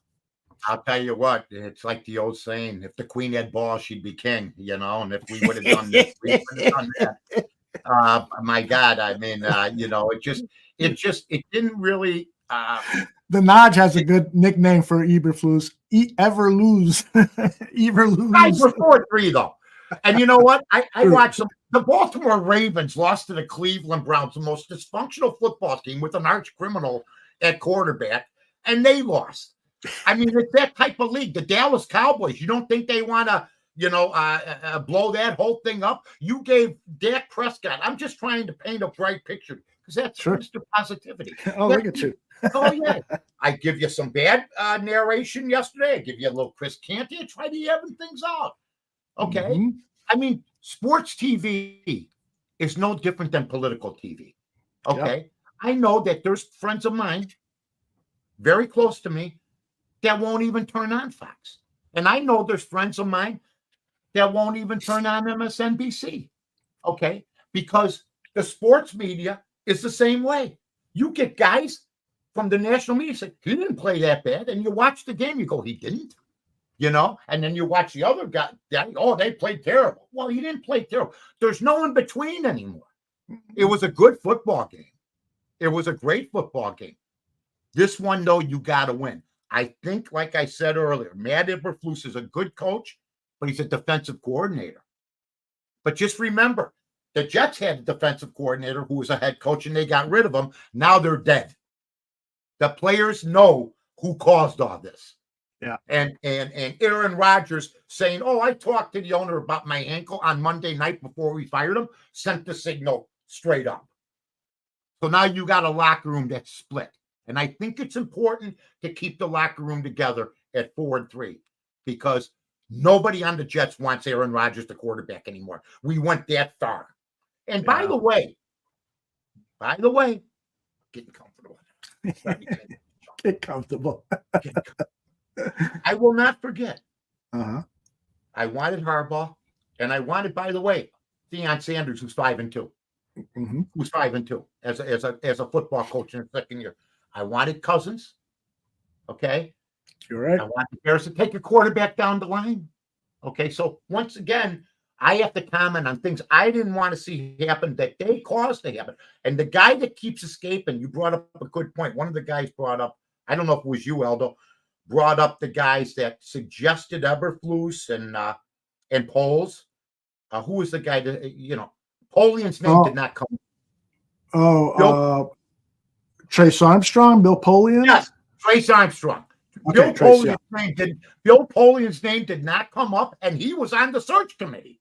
I'll tell you what, it's like the old saying, if the queen had balls, she'd be king, and if we would have done this, we would have done that. My God, I mean, it didn't really. The Naj has a good nickname for Eberflus. Ever lose. Ever lose. Guys were 4-3 though. And you know what? I watched them. The Baltimore Ravens lost to the Cleveland Browns, the most dysfunctional football team with an arch criminal at quarterback, and they lost. I mean, it's that type of league. The Dallas Cowboys, you don't think they want to, blow that whole thing up? You gave Dak Prescott. I'm just trying to paint a bright picture because that's Mr. Positivity. Oh, look at you. Oh, yeah. I give you some bad narration yesterday. I give you a little Chris Canty. I try to even things out. Okay. I mean, sports TV is no different than political TV. Okay. I know that there's friends of mine very close to me that won't even turn on Fox. And I know there's friends of mine that won't even turn on MSNBC. Okay. Because the sports media is the same way. You get guys from the national media say, he didn't play that bad. And you watch the game, you go, he didn't. And then you watch the other guy, they played terrible. Well, he didn't play terrible. There's no in between anymore. It was a good football game. It was a great football game. This one, though, you got to win. I think, like I said earlier, Matt Eberflus is a good coach, but he's a defensive coordinator. But just remember, the Jets had a defensive coordinator who was a head coach, and they got rid of him. Now they're dead. The players know who caused all this. Yeah. And Aaron Rodgers saying, I talked to the owner about my ankle on Monday night before we fired him, sent the signal straight up. So now you got a locker room that's split. And I think it's important to keep the locker room together at 4-3 because nobody on the Jets wants Aaron Rodgers the quarterback anymore. We went that far. And by the way, getting comfortable. Get comfortable. I will not forget. I wanted Harbaugh, and I wanted, by the way, Deion Sanders, who's 5-2. Who's 5-2 as a football coach in his second year. I wanted Cousins. Okay. You're right. I want the Bears to take a quarterback down the line. Okay. So once again, I have to comment on things I didn't want to see happen that they caused to happen. And the guy that keeps escaping, you brought up a good point. One of the guys brought up, I don't know if it was you, Aldo, brought up the guys that suggested Eberflus and Poles. Who was the guy that, Polian's name did not come. Trace Armstrong, Bill Polian? Yes, Trace Armstrong. Okay, Bill Polian's name did not come up, and he was on the search committee.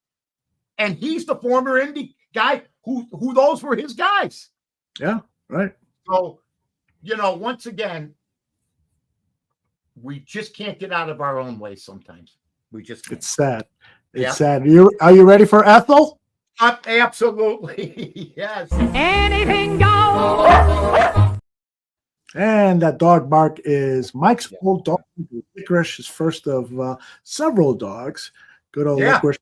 And he's the former Indy guy who those were his guys. Yeah, right. So, once again, we just can't get out of our own way sometimes. We just can't. It's sad. It's sad. Are you ready for Ethel? Absolutely. Yes. Anything goes. And that dog bark is Mike's old dog, Licorice, his first of several dogs. Good old Licorice.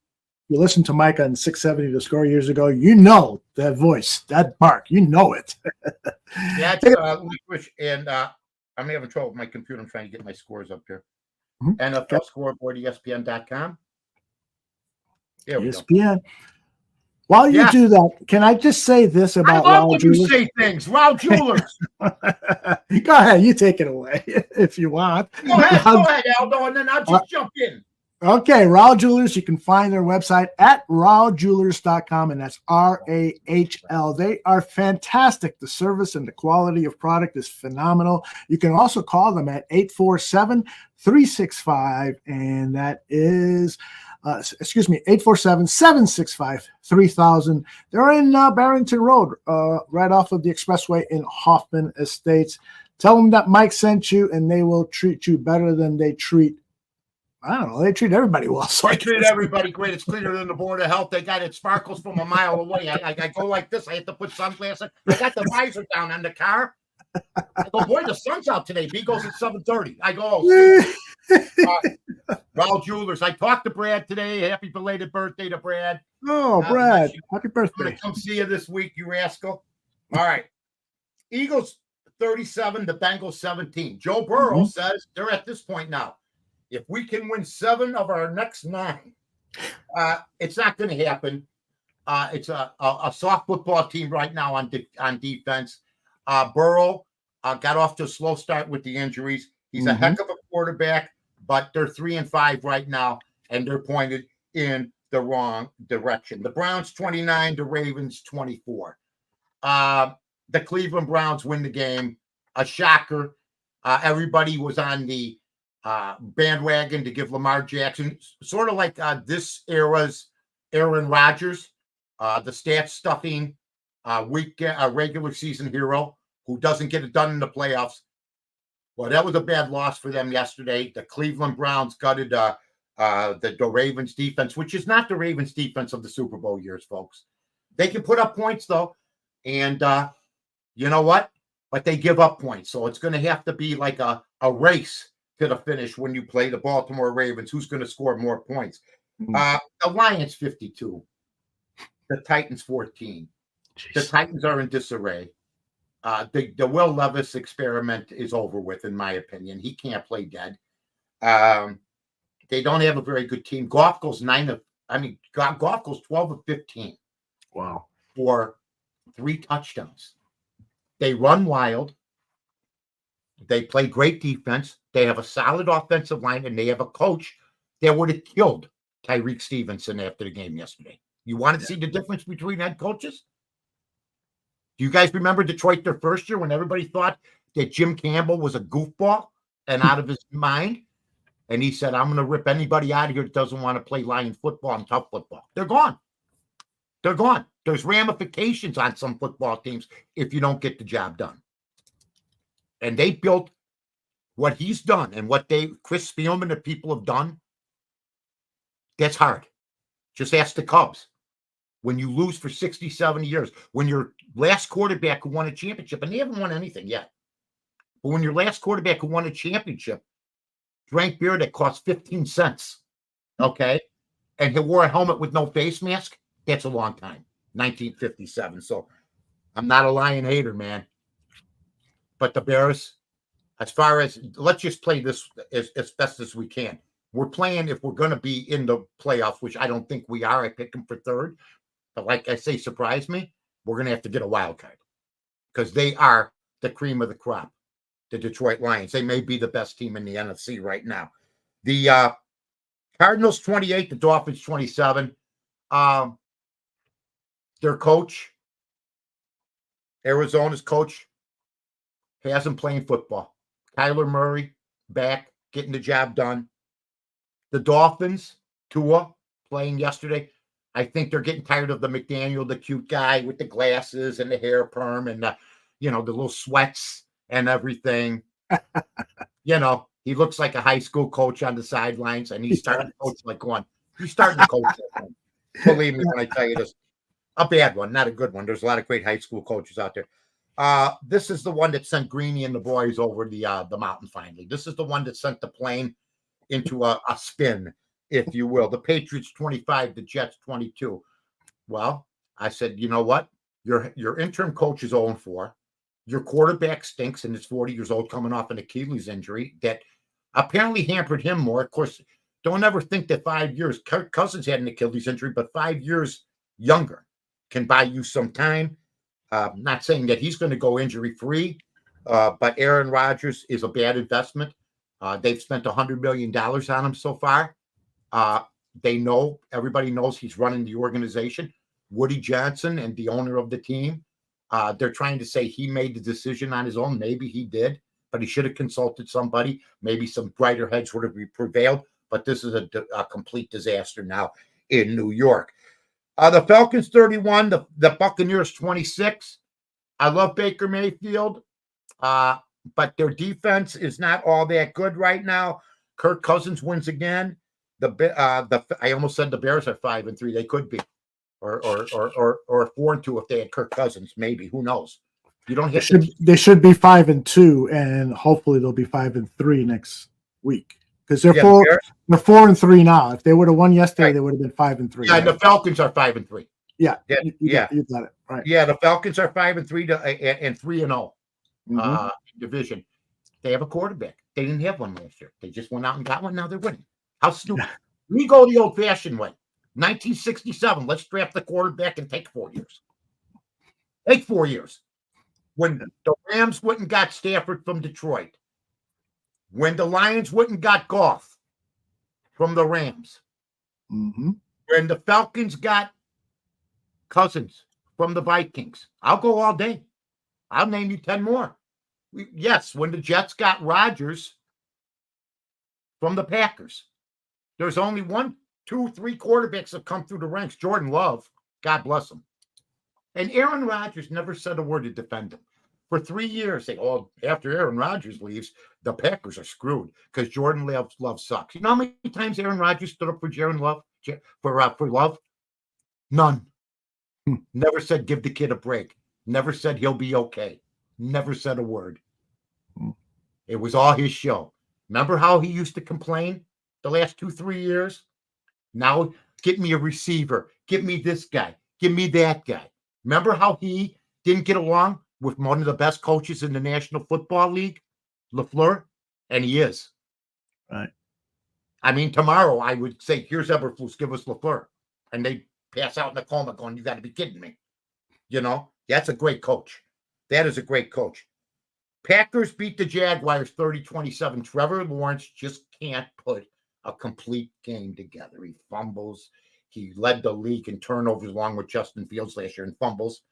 You listened to Mike on 670 The Score years ago. You know that voice, that bark. You know it. Yeah, Licorice. And I'm having trouble with my computer. I'm trying to get my scores up here. NFL Scoreboard, ESPN.com. ESPN. While you do that, can I just say this about Raul Jewelers? You say things. Raul Jewelers. Go ahead. You take it away if you want. Go ahead, Aldo, and then I'll just jump in. Okay, Raul Jewelers. You can find their website at rawjewelers.com, and that's RAHL. They are fantastic. The service and the quality of product is phenomenal. You can also call them at 847-365, and that is 847-765-3000. They're in Barrington Road, right off of the expressway in Hoffman Estates. Tell them that Mike sent you, and they will treat you better than they treat, I don't know, they treat everybody well. So they treat everybody great. It's cleaner than the Board of Health. They got it sparkles from a mile away. I go like this. I have to put sunglasses. I got the visor down on the car. I go, boy, the sun's out today. B goes at 7:30. I go, Raul Jewelers. I talked to Brad today. Happy belated birthday to Brad. Oh, Brad. Happy birthday. I'm going to come see you this week, you rascal. All right. Eagles 37, the Bengals 17. Joe Burrow says they're at this point now. If we can win 7 of our next 9, it's not going to happen. It's a soft football team right now on defense. Burrow got off to a slow start with the injuries. He's a heck of a quarterback, but they're 3-5 right now, and they're pointed in the wrong direction. The Browns 29, the Ravens 24. The Cleveland Browns win the game. A shocker. Everybody was on the bandwagon to give Lamar Jackson, sort of like this era's Aaron Rodgers, the stat stuffing regular season hero who doesn't get it done in the playoffs. Well, that was a bad loss for them yesterday. The Cleveland Browns gutted the Ravens defense, which is not the Ravens defense of the Super Bowl years, folks. They can put up points though, and you know what? But they give up points, so it's going to have to be like a race to the finish when you play the Baltimore Ravens. Who's going to score more points? The Lions 52, the Titans 14. Jeez. The Titans are in disarray. The Will Levis experiment is over with, in my opinion. He can't play dead. They don't have a very good team. Goff goes 12 of 15. Wow. For 3 touchdowns. They run wild. They play great defense. They have a solid offensive line, and they have a coach that would have killed Tyreek Stevenson after the game yesterday. You want to see the difference between head coaches? Do you guys remember Detroit their first year when everybody thought that Jim Campbell was a goofball and out of his mind? And he said, I'm going to rip anybody out of here that doesn't want to play Lion football and tough football. They're gone. They're gone. There's ramifications on some football teams if you don't get the job done. And they built what he's done and what Chris Spielman and people have done. That's hard. Just ask the Cubs. When you lose for 60, 70 years, when your last quarterback who won a championship, and they haven't won anything yet, but when your last quarterback who won a championship drank beer that cost 15 cents, okay, and he wore a helmet with no face mask, that's a long time, 1957. So I'm not a Lion hater, man. But the Bears, As far as let's just play this as best as we can. We're playing if we're going to be in the playoffs, which I don't think we are. I pick them for third. But like I say, surprise me, we're going to have to get a wild card because they are the cream of the crop, the Detroit Lions. They may be the best team in the NFC right now. The Cardinals 28, the Dolphins 27. Their coach, Arizona's coach, hasn't played football. Kyler Murray back, getting the job done. The Dolphins, Tua, playing yesterday. I think they're getting tired of the McDaniel, the cute guy with the glasses and the hair perm and the little sweats and everything. He looks like a high school coach on the sidelines, and he's starting to coach like one. He's starting to coach like one. Believe me when I tell you this. A bad one, not a good one. There's a lot of great high school coaches out there. This is the one that sent Greeny and the boys over the mountain finally. This is the one that sent the plane into a spin, if you will. The Patriots 25, the Jets 22. Well, I said, you know what? Your interim coach is 0-4. Your quarterback stinks and is 40 years old, coming off an Achilles injury that apparently hampered him more. Of course, don't ever think that 5 years. Kirk Cousins had an Achilles injury, but 5 years younger can buy you some time. Not saying that he's going to go injury-free, but Aaron Rodgers is a bad investment. They've spent $100 million on him so far. Everybody knows he's running the organization. Woody Johnson and the owner of the team, they're trying to say he made the decision on his own. Maybe he did, but he should have consulted somebody. Maybe some brighter heads would have prevailed, but this is a complete disaster now in New York. The Falcons 31, the Buccaneers 26. I love Baker Mayfield, but their defense is not all that good right now. Kirk Cousins wins again. I almost said the Bears are 5-3. They could be, or 4-2 if they had Kirk Cousins. Maybe, who knows? You don't have they should be 5-2, and hopefully they'll be 5-3 next week because they're 4-3 now. If they would have won yesterday, They would have been 5-3. Yeah, the Falcons are 5-3. Yeah, you got it right. Yeah, the Falcons are 5-3 and 3-0 division. They have a quarterback. They didn't have one last year. They just went out and got one. Now they're winning. How stupid! We go the old-fashioned way. 1967. Let's draft the quarterback and take 4 years. Take 4 years. When the Rams went and got Stafford from Detroit. When the Lions went and got Goff from the Rams. When the Falcons got Cousins from the Vikings. I'll go all day. I'll name you 10 more. Yes, when the Jets got Rodgers from the Packers. There's only 1, 2, 3 quarterbacks that come through the ranks. Jordan Love, God bless him. And Aaron Rodgers never said a word to defend him. For 3 years, after Aaron Rodgers leaves, the Packers are screwed because Jordan Love sucks. You know how many times Aaron Rodgers stood up for for Love? None. Never said give the kid a break. Never said he'll be okay. Never said a word. It was all his show. Remember how he used to complain the last 2-3 years? Now get me a receiver. Get me this guy. Give me that guy. Remember how he didn't get along with one of the best coaches in the National Football League, LaFleur? And he is. Right. I mean, tomorrow I would say, here's Eberflus, give us LaFleur. And they pass out in a coma going, you got to be kidding me. That's a great coach. That is a great coach. Packers beat the Jaguars 30-27. Trevor Lawrence just can't put a complete game together. He fumbles. He led the league in turnovers along with Justin Fields last year in fumbles.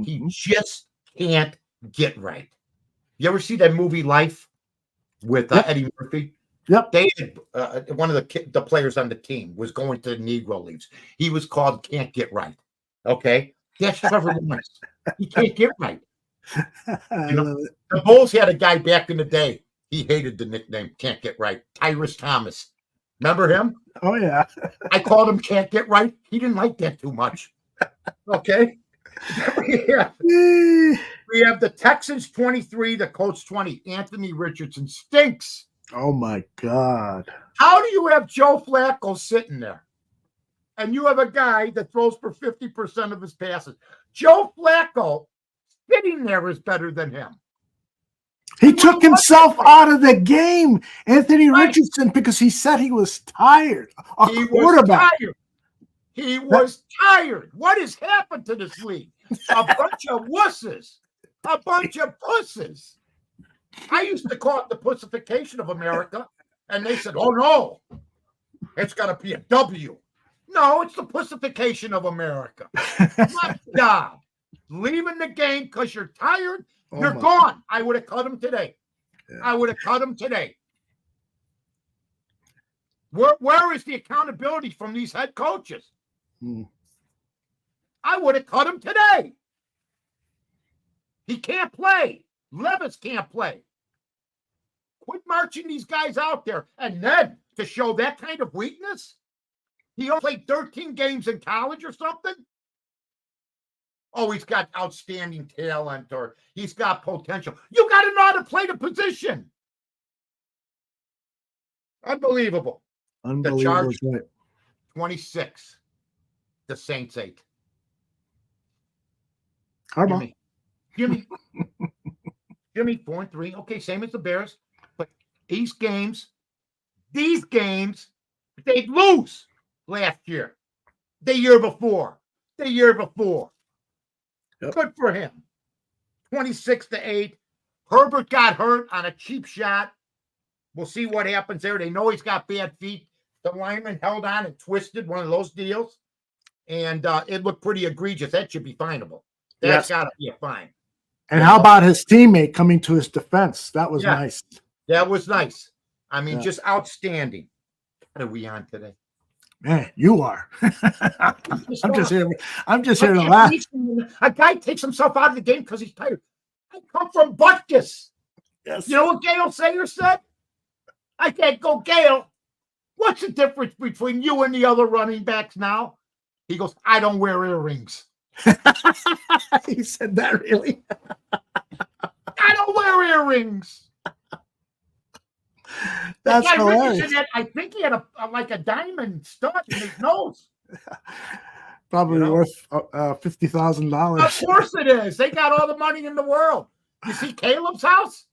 He just can't get right. You ever see that movie Life with Eddie Murphy? Yep. They had, one of the players on the team was going to the Negro Leagues. He was called Can't Get Right. Okay? That's Trevor Lawrence. He can't get right. The Bulls had a guy back in the day. He hated the nickname Can't Get Right. Tyrus Thomas. Remember him? Oh, yeah. I called him Can't Get Right. He didn't like that too much. Okay? We have the Texans 23, the Colts 20. Anthony Richardson stinks. Oh, my God. How do you have Joe Flacco sitting there? And you have a guy that throws for 50% of his passes. Joe Flacco sitting there is better than him. He took himself out of the game, Anthony Right. Richardson, because he said he was tired. He Quarterback. was tired. He was tired. What has happened to this league? A bunch of wusses. A bunch of pusses. I used to call it the pussification of America, and they said, oh, no, it's got to be a W. No, it's the pussification of America. My God. Leaving the game because you're tired, you're gone. I would have cut him today. Yeah. I would have cut him today. Where is the accountability from these head coaches? I would have cut him today. He can't play. Levis can't play. Quit marching these guys out there. And then to show that kind of weakness, he only played 13 games in college or something. Oh, he's got outstanding talent or he's got potential. You got to know how to play the position. Unbelievable. Unbelievable. The Chargers, Right. 26. The Saints 8. Harbaugh. Jimmy, 4-3. Okay, same as the Bears. But these games, they'd lose last year, the year before. Yep. Good for him. 26-8. Herbert got hurt on a cheap shot. We'll see what happens there. They know he's got bad feet. The lineman held on and twisted, one of those deals. And it looked pretty egregious. That should be finable. That's got to be a fine. And how about his teammate coming to his defense? That was nice. That was nice. I mean, just outstanding. What are we on today? Man, you are. I'm just here to laugh. A guy takes himself out of the game because he's tired. I come from Butkus. Yes. You know what Gail Sayer said? I can't go, Gail. What's the difference between you and the other running backs now? He goes, I don't wear earrings. He said that, really? I don't wear earrings. That's hilarious. I think he had a diamond stud in his nose. Probably worth $50,000. Of course it is. They got all the money in the world. You see Caleb's house?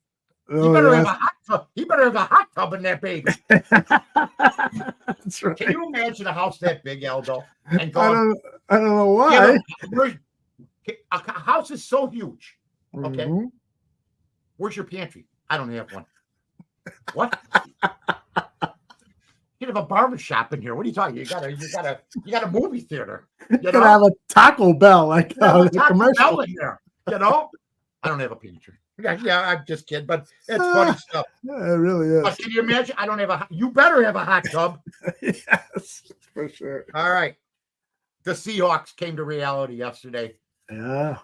Oh, He better have a hot tub. He better have a hot tub in that baby. That's right. Can you imagine a house that big, Aldo? And I don't know why. A house is so huge. Okay. Mhm. Where's your pantry? I don't have one. What? You have a barber shop in here. What are you talking? You got a movie theater. You Could have a Taco Bell, like the commercial. Bell in there. You know? I don't have a pantry. Yeah, I'm just kidding, but it's funny stuff. Yeah, it really is. But can you imagine? I don't have you better have a hot tub. Yes, for sure. All right. The Seahawks came to reality yesterday. Yeah.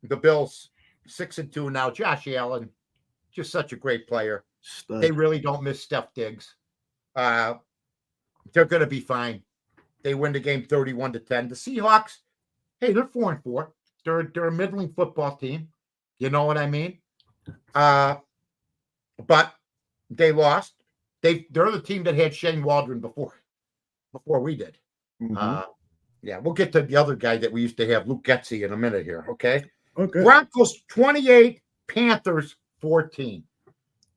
The Bills 6-2 now. Josh Allen, just such a great player. Stud. They really don't miss Steph Diggs. They're going to be fine. They win the game 31-10. The Seahawks, hey, they're 4-4. They're a middling football team. You know what I mean? But they lost. They're the team that had Shane Waldron before we did. Mhm. Yeah, we'll get to the other guy that we used to have, Luke Getsy, in a minute here. Okay. Okay. Broncos 28, Panthers 14.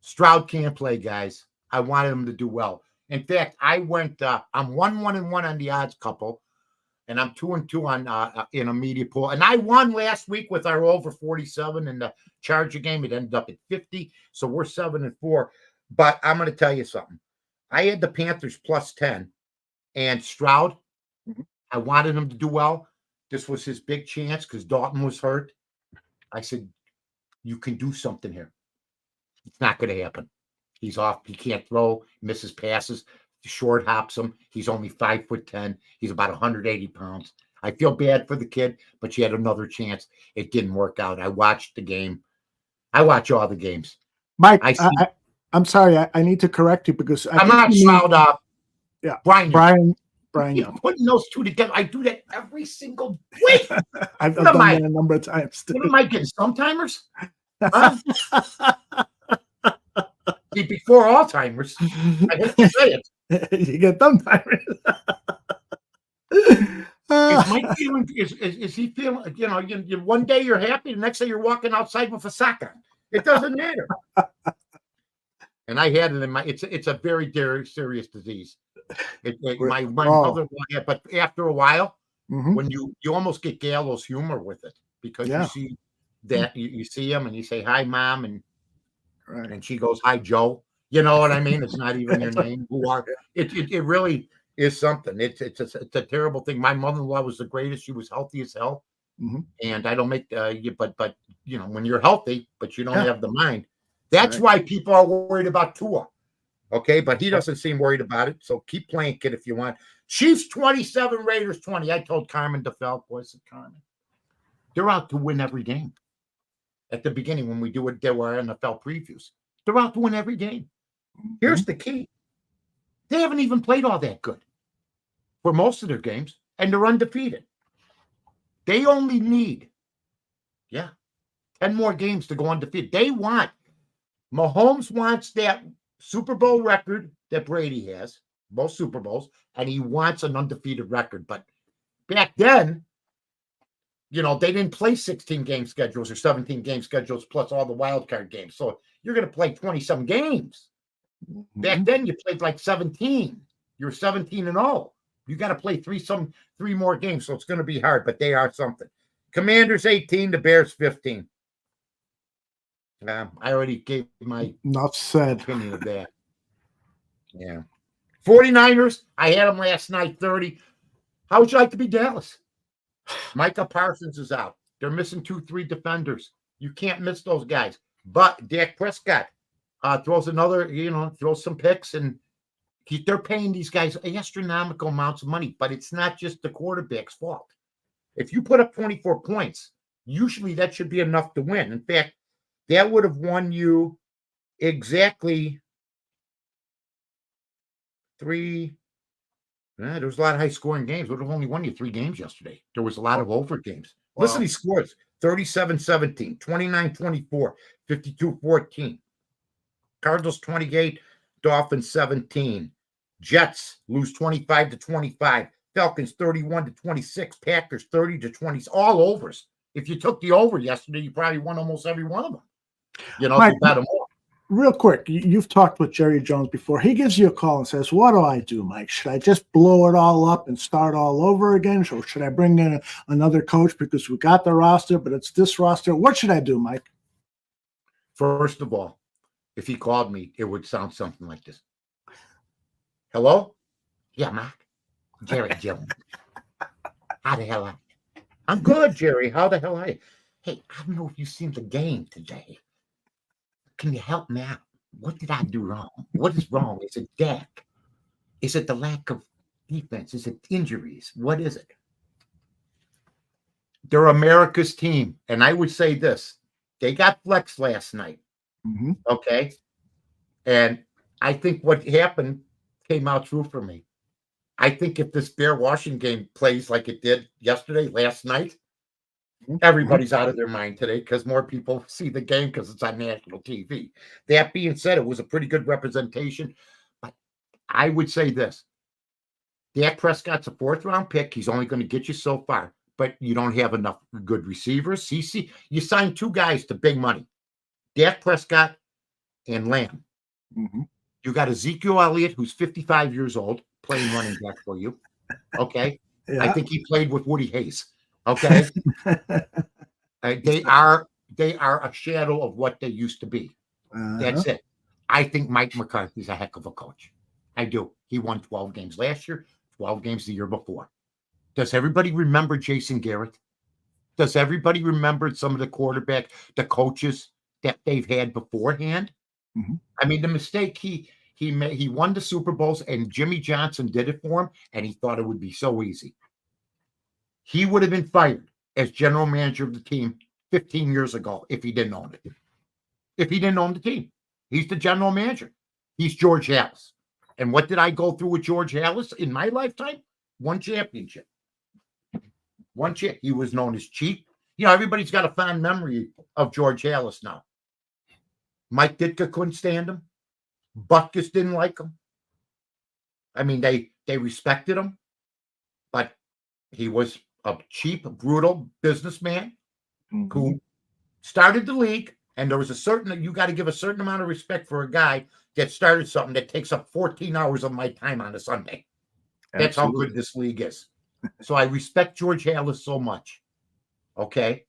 Stroud can't play, guys. I wanted him to do well. In fact, I went. I'm 1-1-1 on the odds couple, and I'm 2-2 on in a media pool. And I won last week with our over 47 in the Charger game. It ended up at 50, so we're 7-4. But I'm going to tell you something. I had the Panthers plus 10, and Stroud. I wanted him to do well. This was his big chance because Dalton was hurt. I said, you can do something here. It's not going to happen. He's off. He can't throw, misses passes, short hops him. He's only 5'10". He's about 180 pounds. I feel bad for the kid, but she had another chance. It didn't work out. I watched the game. I watch all the games. Mike, I'm sorry. I need to correct you because I'm not Stroud up. Yeah. Brian. You're putting those two together. I do that every single week. I've done that a number of times. What am I getting? Some-timers? Huh? Before Alzheimer's. I hate to say it. You get thumb-timers. Is Mike feeling? Is he feeling? You know, one day you're happy, the next day you're walking outside with a sock on. It doesn't matter. And I had it in my. It's a very, very serious disease. My mother, but after a while, when you almost get gallows humor with it because you see that you see him and you say hi, mom, and she goes hi, Joe. You know what I mean? It's not even your name. It really is something. It's a terrible thing. My mother-in-law was the greatest. She was healthy as hell. And I don't make but you know, when you're healthy, but you don't have the mind, that's why people are worried about Tua. Okay, but he doesn't seem worried about it. So keep playing, kid, if you want. Chiefs 27, Raiders 20. I told Carmen DeFeld, boys, said Carmen, they're out to win every game. At the beginning, when we do it, there were NFL previews. They're out to win every game. Here's the key: they haven't even played all that good for most of their games, and they're undefeated. They only need, 10 more games to go undefeated. Mahomes wants that Super Bowl record that Brady has, most Super Bowls, and he wants an undefeated record. But back then, you know, they didn't play 16-game schedules or 17-game schedules plus all the wild card games. So you're going to play 27 games. Back then, you played like 17. You're 17-0. You got to play three more games, so it's going to be hard, but they are something. Commanders 18, the Bears 15. I already gave my opinion of that. Yeah. 49ers, I had them last night, 30. How would you like to be Dallas? Micah Parsons is out. They're missing 2-3 defenders. You can't miss those guys. But Dak Prescott throws some picks, and they're paying these guys astronomical amounts of money, but it's not just the quarterback's fault. If you put up 24 points, usually that should be enough to win. In fact, that would have won you exactly three. There was a lot of high-scoring games. Would have only won you 3 games yesterday. There was a lot of over games. Wow. Listen to these scores: 37-17, 29-24, 52-14. Cardinals 28, Dolphins 17. Jets lose 25-25. Falcons 31-26. Packers 30-20. All overs. If you took the over yesterday, you probably won almost every one of them. You know, Mike, if you bet them all. Real quick, you've talked with Jerry Jones before. He gives you a call and says, what do I do, Mike? Should I just blow it all up and start all over again? Or should I bring in another coach because we got the roster, but it's this roster? What should I do, Mike? First of all, if he called me, it would sound something like this. Hello? Yeah, Mike. Jerry Jones. How the hell are you? I'm good, Jerry. How the hell are you? Hey, I don't know if you've seen the game today. Can you help me out? What did I do wrong? What is wrong? Is it Dak? Is it the lack of defense? Is it injuries? What is it? They're America's team. And I would say this. They got flexed last night. Okay? And I think what happened came out true for me. I think if this Bear-Washington game plays like it did last night, everybody's out of their mind today because more people see the game because it's on national TV. That being said, it was a pretty good representation. But I would say this. Dak Prescott's a 4th-round pick. He's only going to get you so far. But you don't have enough good receivers. CC, you signed 2 guys to big money. Dak Prescott and Lamb. You got Ezekiel Elliott, who's 55 years old, playing running back for you. Okay? Yeah. I think he played with Woody Hayes. Okay? They are a shadow of what they used to be. That's it. I think Mike McCarthy's a heck of a coach. I do. He won 12 games last year, 12 games the year before. Does everybody remember Jason Garrett? Does everybody remember some of the coaches that they've had beforehand? I mean, the mistake he made, he won the Super Bowls, and Jimmy Johnson did it for him, and he thought it would be so easy. He would have been fired as general manager of the team 15 years ago if he didn't own it. If he didn't own the team. He's the general manager. He's George Halas. And what did I go through with George Halas in my lifetime? 1 championship. 1 chip. He was known as cheap. You know, everybody's got a fond memory of George Halas now. Mike Ditka couldn't stand him. Butkus didn't like him. I mean, they respected him, but he was a cheap, brutal businessman who started the league, And there was you got to give a certain amount of respect for a guy that started something that takes up 14 hours of my time on a Sunday. That's how good this league is. So I respect George Halas so much. Okay.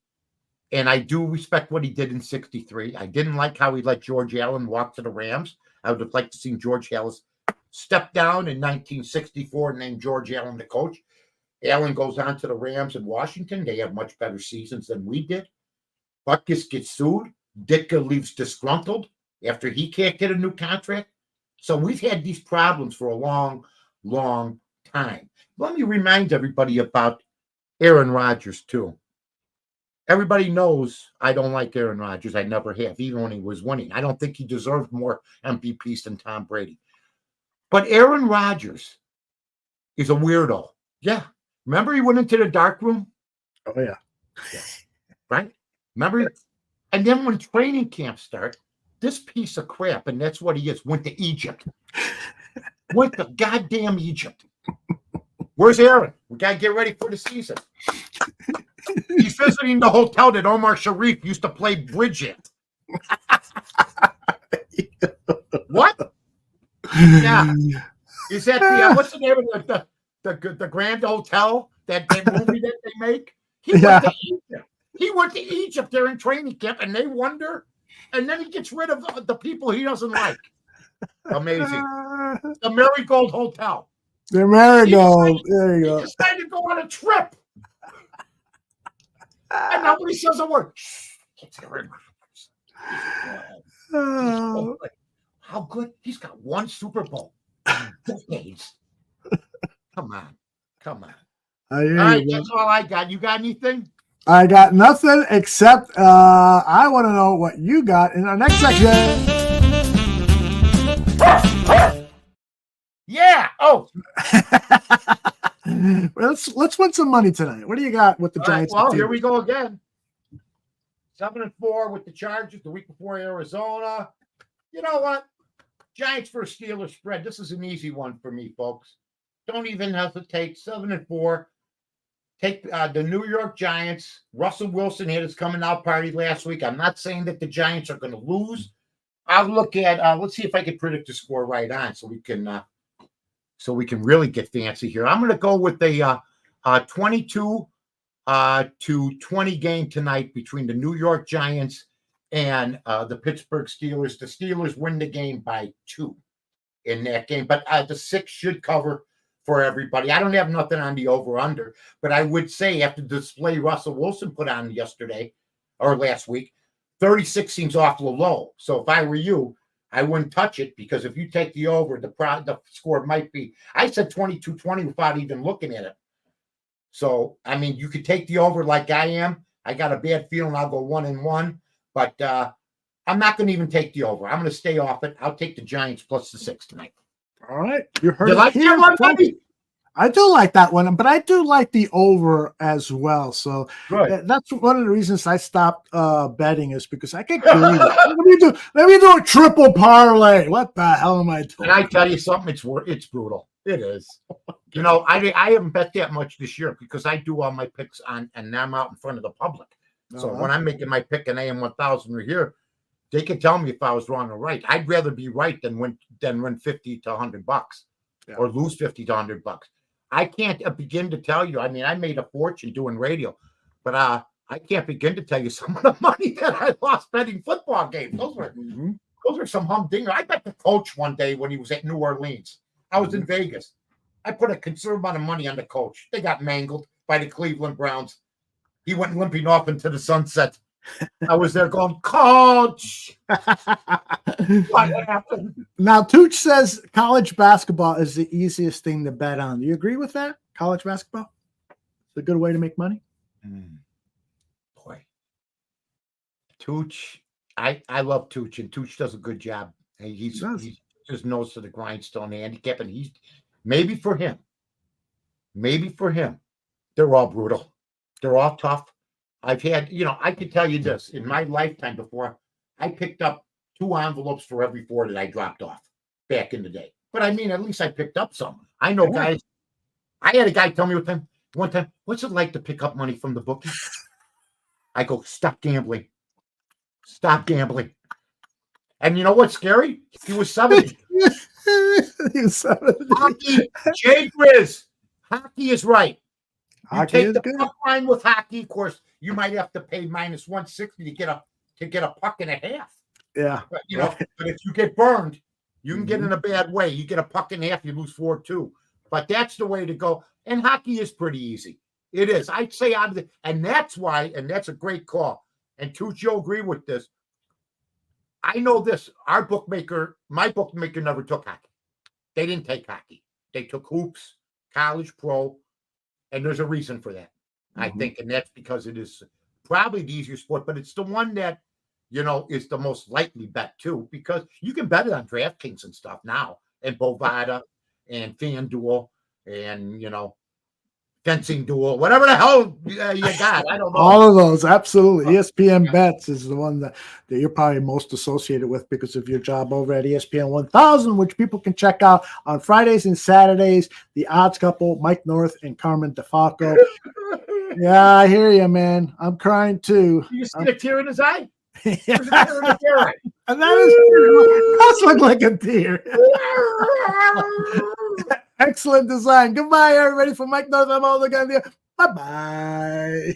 And I do respect what he did in 63. I didn't like how he let George Allen walk to the Rams. I would have liked to see George Halas step down in 1964 and name George Allen the coach. Allen goes on to the Rams in Washington. They have much better seasons than we did. Butkus gets sued. Ditka leaves disgruntled after he can't get a new contract. So we've had these problems for a long, long time. Let me remind everybody about Aaron Rodgers, too. Everybody knows I don't like Aaron Rodgers. I never have, even when he was winning. I don't think he deserved more MVPs than Tom Brady. But Aaron Rodgers is a weirdo. Yeah. Remember he went into the dark room? Oh, yeah. Right? Remember? And then when training camp started, this piece of crap, and that's what he is, went to Egypt. Went to goddamn Egypt. Where's Aaron? We got to get ready for the season. He's visiting the hotel that Omar Sharif used to play bridge at. What? Yeah. Is that the, what's the name of the Grand Hotel, that movie that they make? He went to Egypt. He went to Egypt during training camp, and they wonder, and then he gets rid of the people he doesn't like. Amazing. The Marigold Hotel. The Marigold. There you go. He decided to go on a trip. And nobody says a word. It's Aaron Rodgers. How good? He's got one Super Bowl. Decades. Come on. Come on. All right, that's all I got. You got anything? I got nothing except I want to know what you got in our next section. Yeah. Oh. let's win some money tonight. What do you got with the Giants? Well, here we go again. 7-4 with the Chargers the week before Arizona. You know what? Giants for a Steelers spread. This is an easy one for me, folks. Don't even hesitate. 7-4. Take the New York Giants. Russell Wilson had his coming out party last week. I'm not saying that the Giants are going to lose. I'll look at. Let's see if I can predict the score right on, so we can really get fancy here. I'm going to go with a 22 to 20 game tonight between the New York Giants and the Pittsburgh Steelers. The Steelers win the game by 2 in that game, but the 6 should cover for everybody. I don't have nothing on the over-under, but I would say after the display Russell Wilson put on yesterday or last week, 36 seems awful low. So if I were you, I wouldn't touch it, because if you take the over, the score might be, I said 22-20 without even looking at it. So, I mean, you could take the over like I am. I got a bad feeling I'll go 1-1, but I'm not going to even take the over. I'm going to stay off it. I'll take the Giants plus the 6 tonight. All right. You heard you it like here. that one, buddy? I do like that one, but I do like the over as well. So that's one of the reasons I stopped betting, is because I get greedy. let me do a triple parlay. What the hell am I doing? And I tell you something, it's brutal. It is. You know, I haven't bet that much this year because I do all my picks on, and I'm out in front of the public. So when I'm making my pick in AM 1000 or here, they can tell me if I was wrong or right. I'd rather be right than win $50 to $100 or lose $50 to $100. I can't begin to tell you. I mean, I made a fortune doing radio, but I can't begin to tell you some of the money that I lost betting football games. Those were some humdinger. I bet the coach one day when he was at New Orleans. I was in Vegas. I put a considerable amount of money on the coach. They got mangled by the Cleveland Browns. He went limping off into the sunset. I was there going, Coach, what happened? Now, Tooch says college basketball is the easiest thing to bet on. Do you agree with that? College basketball? It's a good way to make money? Boy. Tooch, I love Tooch, and Tooch does a good job. He's just nose to the grindstone handicap, and he's maybe for him, they're all brutal. They're all tough. I've had, I could tell you this, in my lifetime before, I picked up 2 envelopes for every 4 that I dropped off back in the day. But I mean, at least I picked up some. I know guys. I had a guy tell me one time, what's it like to pick up money from the bookie? I go, stop gambling. Stop gambling. And you know what's scary? He was 70. He was 70. Hockey, Jay Grizz. Hockey is right. You Hockey take is the good. puck line with hockey. Of course, you might have to pay minus 160 to get a puck and a half. Yeah. But but if you get burned, you can get in a bad way. You get a puck and a half, you lose 4-2. But that's the way to go. And hockey is pretty easy. It is. I'd say and that's why, and that's a great call. And Tooch, you'll agree with this. I know this. My bookmaker never took hockey. They didn't take hockey. They took hoops, college, pro, and there's a reason for that, I think, and that's because it is probably the easier sport, but it's the one that, is the most likely bet too, because you can bet it on DraftKings and stuff now, and Bovada, and FanDuel, and, fencing duel, whatever the hell you got. I don't know. All of those, absolutely. ESPN Bets is the one that you're probably most associated with because of your job over at ESPN 1000, which people can check out on Fridays and Saturdays. The Odds Couple, Mike North and Carmen DeFalco. Yeah, I hear you, man. I'm crying too. You see a tear in his eye? And And that does look like a deer. Excellent design. Goodbye, everybody. From Mike North, I'm all the guy there. Bye-bye.